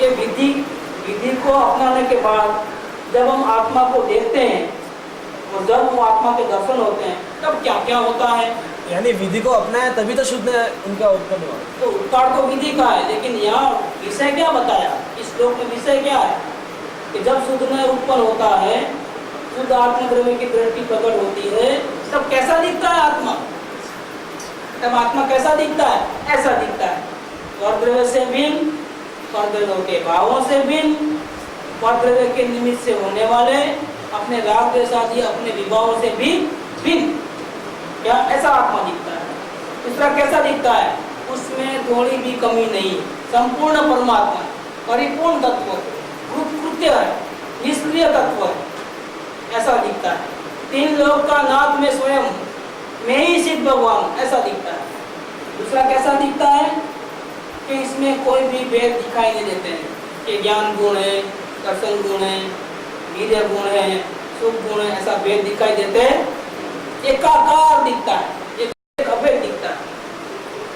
ये। विधि को अपनाने के बाद जब हम आत्मा को देखते हैं और जब वो आत्मा के दर्शन होते हैं तब क्या क्या होता है? यानी विधि को अपनाया तभी तो शुद्ध उनका उत्पन्न हुआ। तो उत्कार तो विधि का है, लेकिन यहाँ विषय क्या बताया? इस श्लोक में विषय क्या है कि जब शुद्ध में उत्पन्न होता है, शुद्ध आत्मद्रव्य की दृष्टि प्रकट होती है, तब कैसा दिखता है आत्मा? तब आत्मा कैसा दिखता है? ऐसा दिखता है, परद्रव्य से भिन्न, परद्रव्य के भावों से भिन्न, परद्रव्य के निमित्त से होने वाले अपने राग द्वेष आदि अपने विभावों से भी भिन्न। क्या ऐसा आत्मा दिखता है? दूसरा कैसा दिखता है? उसमें थोड़ी भी कमी नहीं, संपूर्ण परमात्मा, परिपूर्ण तत्व, कृत्य है, निष्क्रिय तत्व है, ऐसा दिखता है। तीन लोक का नाथ में स्वयं मैं ही सिद्ध भगवान, ऐसा दिखता है। दूसरा कैसा दिखता है कि इसमें कोई भी भेद दिखाई नहीं देते हैं कि ज्ञान गुण है, दर्शन गुण है, वीर्य गुण है, सुख गुण है, ऐसा भेद दिखाई देते हैं। एकाकार दिखता है, एक अभेद दिखता है।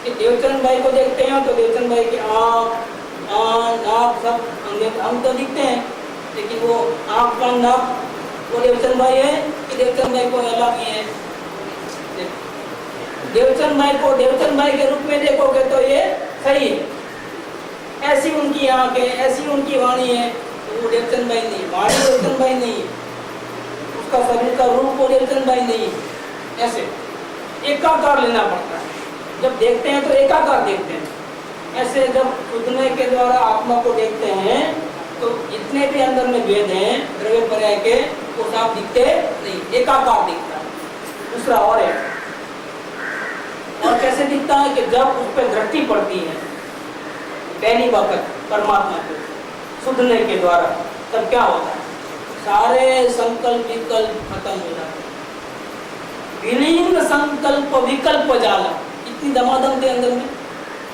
कि देवचंद भाई को देखते हैं तो देवचंद भाई के आँख, नाक सब अंग तो दिखते हैं, लेकिन वो आँख का नाक वो देवचंद भाई है कि देवचंद भाई को अलग ही है। देवचंद भाई को देवचंद भाई के रूप में देखोगे तो ये सही है, ऐसी उनकी आँख है, ऐसी उनकी वाणी है, तो वो देवचंद भाई नहीं, वाणी देवचंद भाई नहीं, उसका शरीर का रूप वो देवचंद भाई नहीं। ऐसे एकाकार लेना पड़ता है, जब देखते हैं तो एकाकार देखते हैं। ऐसे जब सुधने के द्वारा आत्मा को देखते हैं तो जितने भी अंदर में भेद हैं द्रव्य पर्याय के, वो साफ दिखते नहीं, एकाकार दिखता है। दूसरा और है, और कैसे दिखता है कि जब उस पर दृष्टि पड़ती है पहली वक्त परमात्मा को सुधने के द्वारा, तब क्या होता है? सारे संकल्प विकल्प खत्म हो जाते हैं। विलीन संकल्प विकल्प जाला, इतनी दमादम थे अंदर में,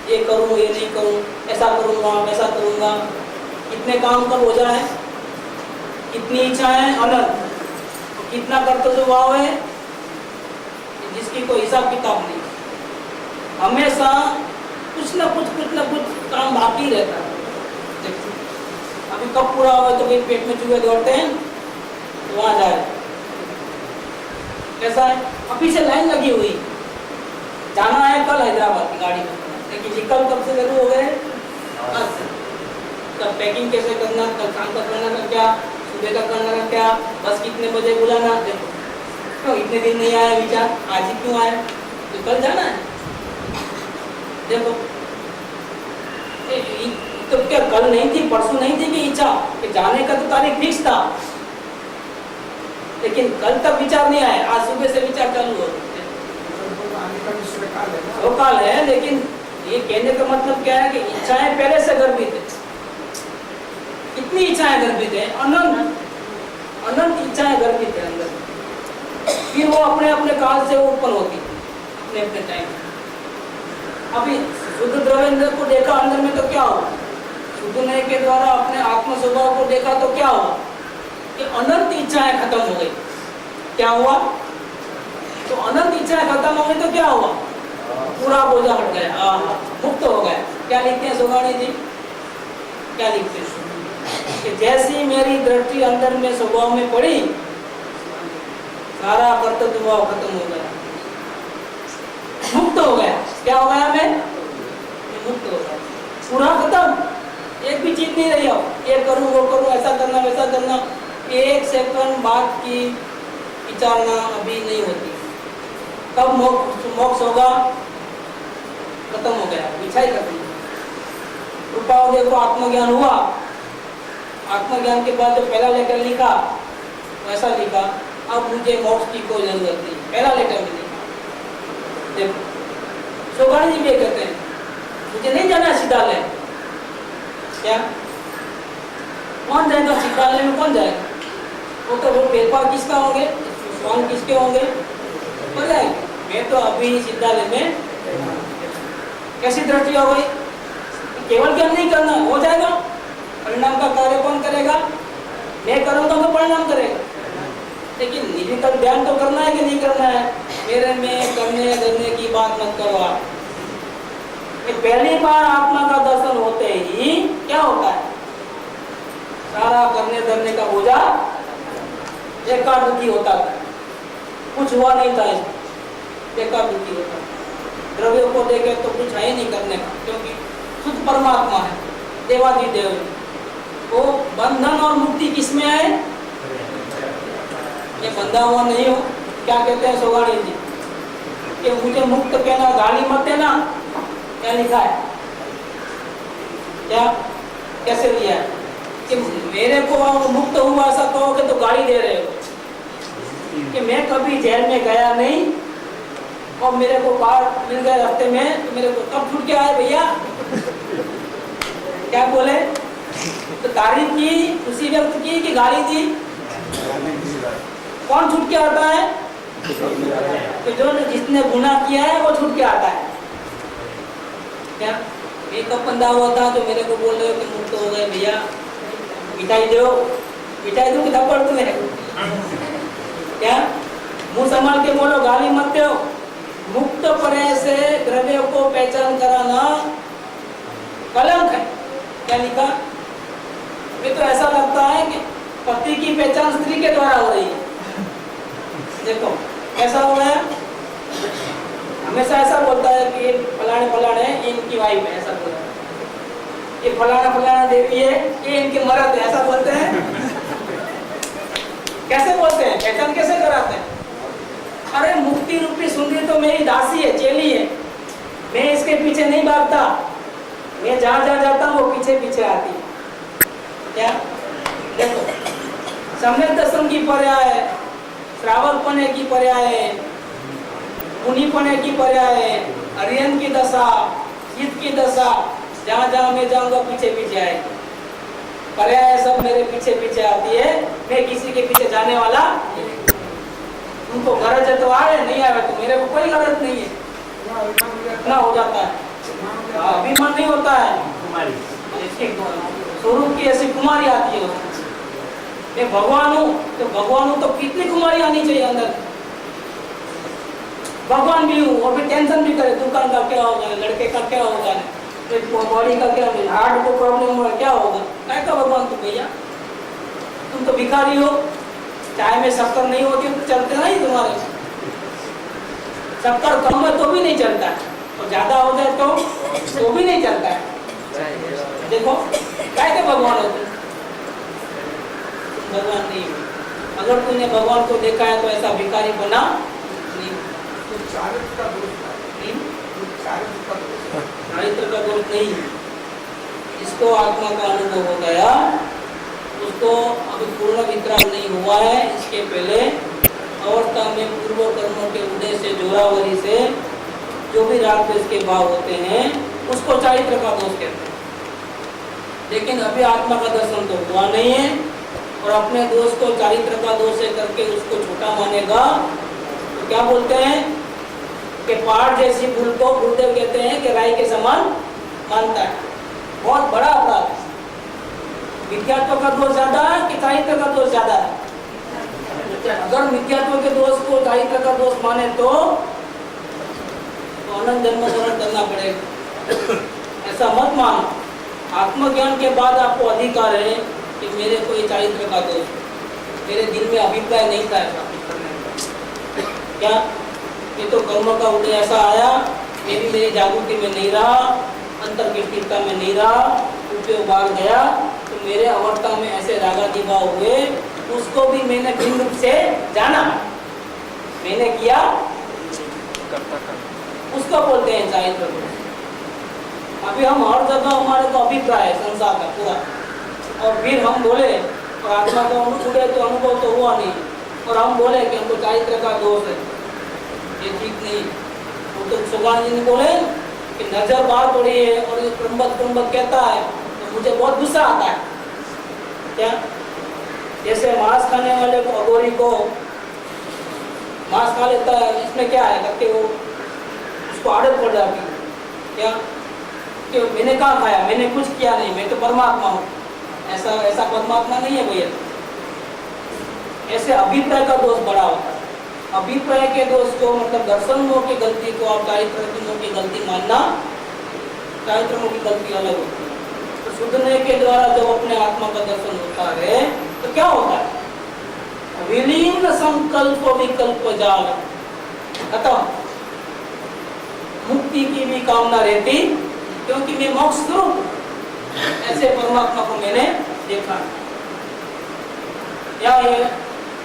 ये करूँ ये नहीं करूँ, ऐसा करूँगा वैसा करूँगा, कितने काम कब हो जाए, कितनी इच्छाएं अनंत, तो कितना करते जो भाव है जिसकी कोई हिसाब किताब नहीं। हमेशा कुछ ना कुछ काम बाकी रहता है। अभी कब पूरा हुआ तो पेट में चूहे दौड़ते हैं तो वहाँ जाए, कैसा है? अभी से लाइन लगी हुई, जाना है कल हैदराबाद की गाड़ी में, लेकिन विकल्प कब से शुरू हो गए? आज से। तब पैकिंग कैसे करना, कल शाम का करना का क्या, सुबह का करना का क्या, बस कितने बजे बुलाना, देखो क्यों इतने दिन नहीं आया विचार, आज ही क्यों आया, तो कल जाना है। देखो तो क्या कल नहीं थी, परसों नहीं थी कि इच्छा कि जाने का तो तारीख फिक्स था, लेकिन कल तक विचार नहीं आया, आज सुबह से विचार चालू हो। वो काल है, लेकिन ये कहने का मतलब क्या है कि इच्छाएं पहले से गर्भित है। कितनी इच्छाएं गर्भित है, अनंत अनंत इच्छाएं गर्भित है अंदर। फिर वो अपने अपने काल से उत्पन्न होती है अपने अपने टाइम। अभी शुद्ध द्रव्य को देखा अंदर में तो क्या हुआ, शुद्ध नए के द्वारा अपने आत्म स्वभाव को देखा तो क्या हुआ कि अनंत इच्छाएं खत्म हो गई। क्या हुआ? तो अनंत इच्छाएं खत्म हो गई तो क्या हुआ? पूरा बोझा हट गया, मुक्त हो गया। क्या लिखते हैं सोगाणी जी, क्या लिखते हैं कि जैसी मेरी दृष्टि अंदर में स्वभाव में पड़ी, सारा कर्तव्य भाव खत्म हो गया, मुक्त हो गया। क्या हो गया? मैं मुक्त हो गया, पूरा खत्म, एक भी चीज नहीं रही। अब ये करूं वो करूं, ऐसा करना वैसा करना, एक सेकंड बात की विचारना अभी नहीं होती। कब मोक्ष होगा? खत्म हो गया, इच्छा ही खत्म। रूपावली को आत्मज्ञान हुआ, आत्मज्ञान के बाद जो पहला लेटर लिखा वैसा लिखा, अब मुझे मोक्ष की कोई जरूरत नहीं, पहला लेटर में लिखा। देखो सोगाणी जी भी कहते हैं मुझे नहीं जाना सिद्धालय। क्या कौन जाएगा सिद्धालय में? कौन जाएगा? वो तो वो पेपर किसका होंगे, स्वांग किसके होंगे? मैं तो अभी सिद्धालय में। कैसी दृष्टि हो गई? केवल ज्ञान नहीं करना, हो जाएगा, परिणाम का कार्य कौन करेगा? मैं करूंगा तो परिणाम करेगा, लेकिन निर्विकल्प ध्यान तो करना है कि नहीं करना है? मेरे में करने की बात मत करो आप। पहली बार आत्मा का दर्शन होते ही क्या होता है? सारा करने का बोझा एकादुखी होता था, कुछ हुआ नहीं था, एकादुखी होता। द्रव्यों को देखे तो कुछ है ही नहीं करने का, क्योंकि शुद्ध परमात्मा है, देवाधिदेव। वो बंधन और मुक्ति किसमें है? ये बंधा हुआ नहीं हो। क्या कहते हैं सोगाणी जी कि मुझे मुक्त कहना, गाली मत देना। क्या लिखा है? क्या कैसे लिया है कि मेरे को मुक्त हुआ ऐसा कहोगे तो गाली दे रहे हो कि मैं कभी जेल में गया नहीं और मेरे को बाहर मिल गए रास्ते में, तो मेरे को कब छूट के आए भैया? क्या बोले? तो तारीफ की, खुशी व्यक्त की कि गाली दी? कौन छूट के आता है? तो जो जिसने गुनाह किया है वो छूट के आता है। क्या एक बंदा हुआ था जो मेरे को बोल रहे हो कि मुक्त हो गए भैया, मिठाई दो कि थप्पड़ तुम्हें? क्या मुंह संभाल के बोलो, गाली मत दो। मुक्त परे से द्रव्य को पहचान कराना कलंक है। क्या लिखा? ये तो ऐसा लगता है कि पति की पहचान स्त्री के द्वारा हो रही है। देखो ऐसा हो गया, हमेशा ऐसा बोलता है कि ये फलाने इनकी वाइफ है, ऐसा बोलता है। ये फलाना देवी है, ये इनके मर्द है, ऐसा बोलते हैं। कैसे बोलते हैं? पहचान कैसे कराते हैं? अरे मुक्ति रूपी सुंदरी तो मेरी दासी है, चेली है, मैं इसके पीछे नहीं भागता, मैं जहाँ जाता हूँ वो पीछे पीछे आती है। क्या देखो, सम्यक दर्शन की पर्याय है, श्रावक पने की पर्याय है, मुनि पने की पर्याय है, अरियन की दशा, शीत की दशा, जहाँ मैं जाऊंगा पीछे पीछे आएगी। पर्याय सब मेरे पीछे पीछे आती है, मैं किसी के पीछे जाने वाला। उनको गरज है तो आए, नहीं आए तो मेरे को कोई गरज नहीं है। इतना हो जाता है, अभिमान नहीं होता है। स्वरूप की ऐसी कुमारी आती है, मैं भगवान हूँ तो कितनी कुमारी आनी चाहिए अंदर। भगवान भी हूँ और फिर टेंशन भी करे, दुकान का क्या होगा, लड़के का क्या होगा, बॉडी का क्या होगा, हार्ट को प्रॉब्लम होगा, क्या होगा? क्या का भगवान तुम भैया? तुम तो भिखारी हो, चाय में शक्कर नहीं होती तो चलते नहीं तुम्हारे। शक्कर कम है तो भी नहीं चलता है, और ज्यादा हो जाए तो भी नहीं चलता है। देखो क्या के भगवान होते हैं? भगवान नहीं है। अगर तूने भगवान को देखा है तो ऐसा भिखारी बना नहीं। चारित्र का दोष नहीं है। इसको आत्मा का अनुभव हो गया, उसको अभी पूर्ण वितरण नहीं हुआ है, इसके पहले अवस्था में पूर्व कर्मों के उदय से जोरावरी से जो भी राग द्वेष के भाव होते हैं उसको चारित्र का दोष कहते हैं। लेकिन अभी आत्मा का दर्शन तो हुआ नहीं है और अपने दोष को चारित्र का दोष से करके उसको छोटा मानेगा तो क्या बोलते हैं कि पहाड़ जैसी भूल को गुरुदेव कहते हैं कि राई के समान मानता है। बहुत बड़ा अपराध है। विद्यात्व का दोष ज्यादा है कि चारित्र का दोष ज्यादा है? अगर मिथ्यात्व के दोष को चारित्र का दोष माने तो अनंत जन्म मरण करना पड़ेगा। ऐसा मत मानो। आत्मज्ञान के बाद आपको अधिकार है कि मेरे को ये चारित्र का दोष, मेरे दिल में अभिप्राय नहीं था ऐसा क्या, ये तो कर्म का उदय ऐसा आया, ये भी मेरी जागृति में नहीं रहा, अंतर की स्थिरता में नहीं रहा, उपयोग बाहर गया, तो मेरे अवस्था में ऐसे रागादि भाव हुए, उसको भी मैंने भिन्न रूप से जाना, मैंने किया, उसको बोलते हैं चारित्र दोष। अभी हम हर जगह हमारे को अभिप्राय है संसार का पूरा, और फिर हम बोले और आत्मा को उड़े तो अनुभव तो हुआ नहीं, और हम बोले कि हमको चारित्र का दोष है, ये ठीक नहीं। वो तो सुभान जी ने बोले कि नजर बाहर पड़ी है और ये प्रम्बत कहता है तो मुझे बहुत गुस्सा आता है। क्या जैसे मांस खाने वाले को, अघोरी को मांस खा लेता है, इसमें क्या है करके वो उसको आदत पड़ जाती है क्या कि मैंने कहाँ खाया, मैंने कुछ किया नहीं, मैं तो परमात्मा हूँ। ऐसा परमात्मा नहीं है भैया। ऐसे अभिप्राय का दोष बड़ा होता है। अभिप्राय के दोष को मतलब दर्शनों की गलती को आप चारित्रों की गलती मानना, चारित्रों की गलती अलग होती है। तो सुधरने के द्वारा जब अपने आत्मा का दर्शन होता है तो क्या होता है? विलीन संकल्प विकल्प जाल खत्म। मुक्ति की भी कामना रहती क्योंकि मैं मोक्ष स्वरूप ऐसे परमात्मा को मैंने देखा। या ये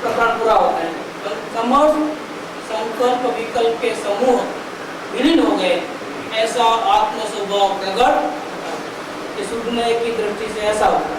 प्रकरण पूरा होता है। समस्त संकल्प विकल्प के समूह विलीन हो गए, ऐसा आत्म स्वभाव प्रकट सुधरने की दृष्टि से ऐसा होता है।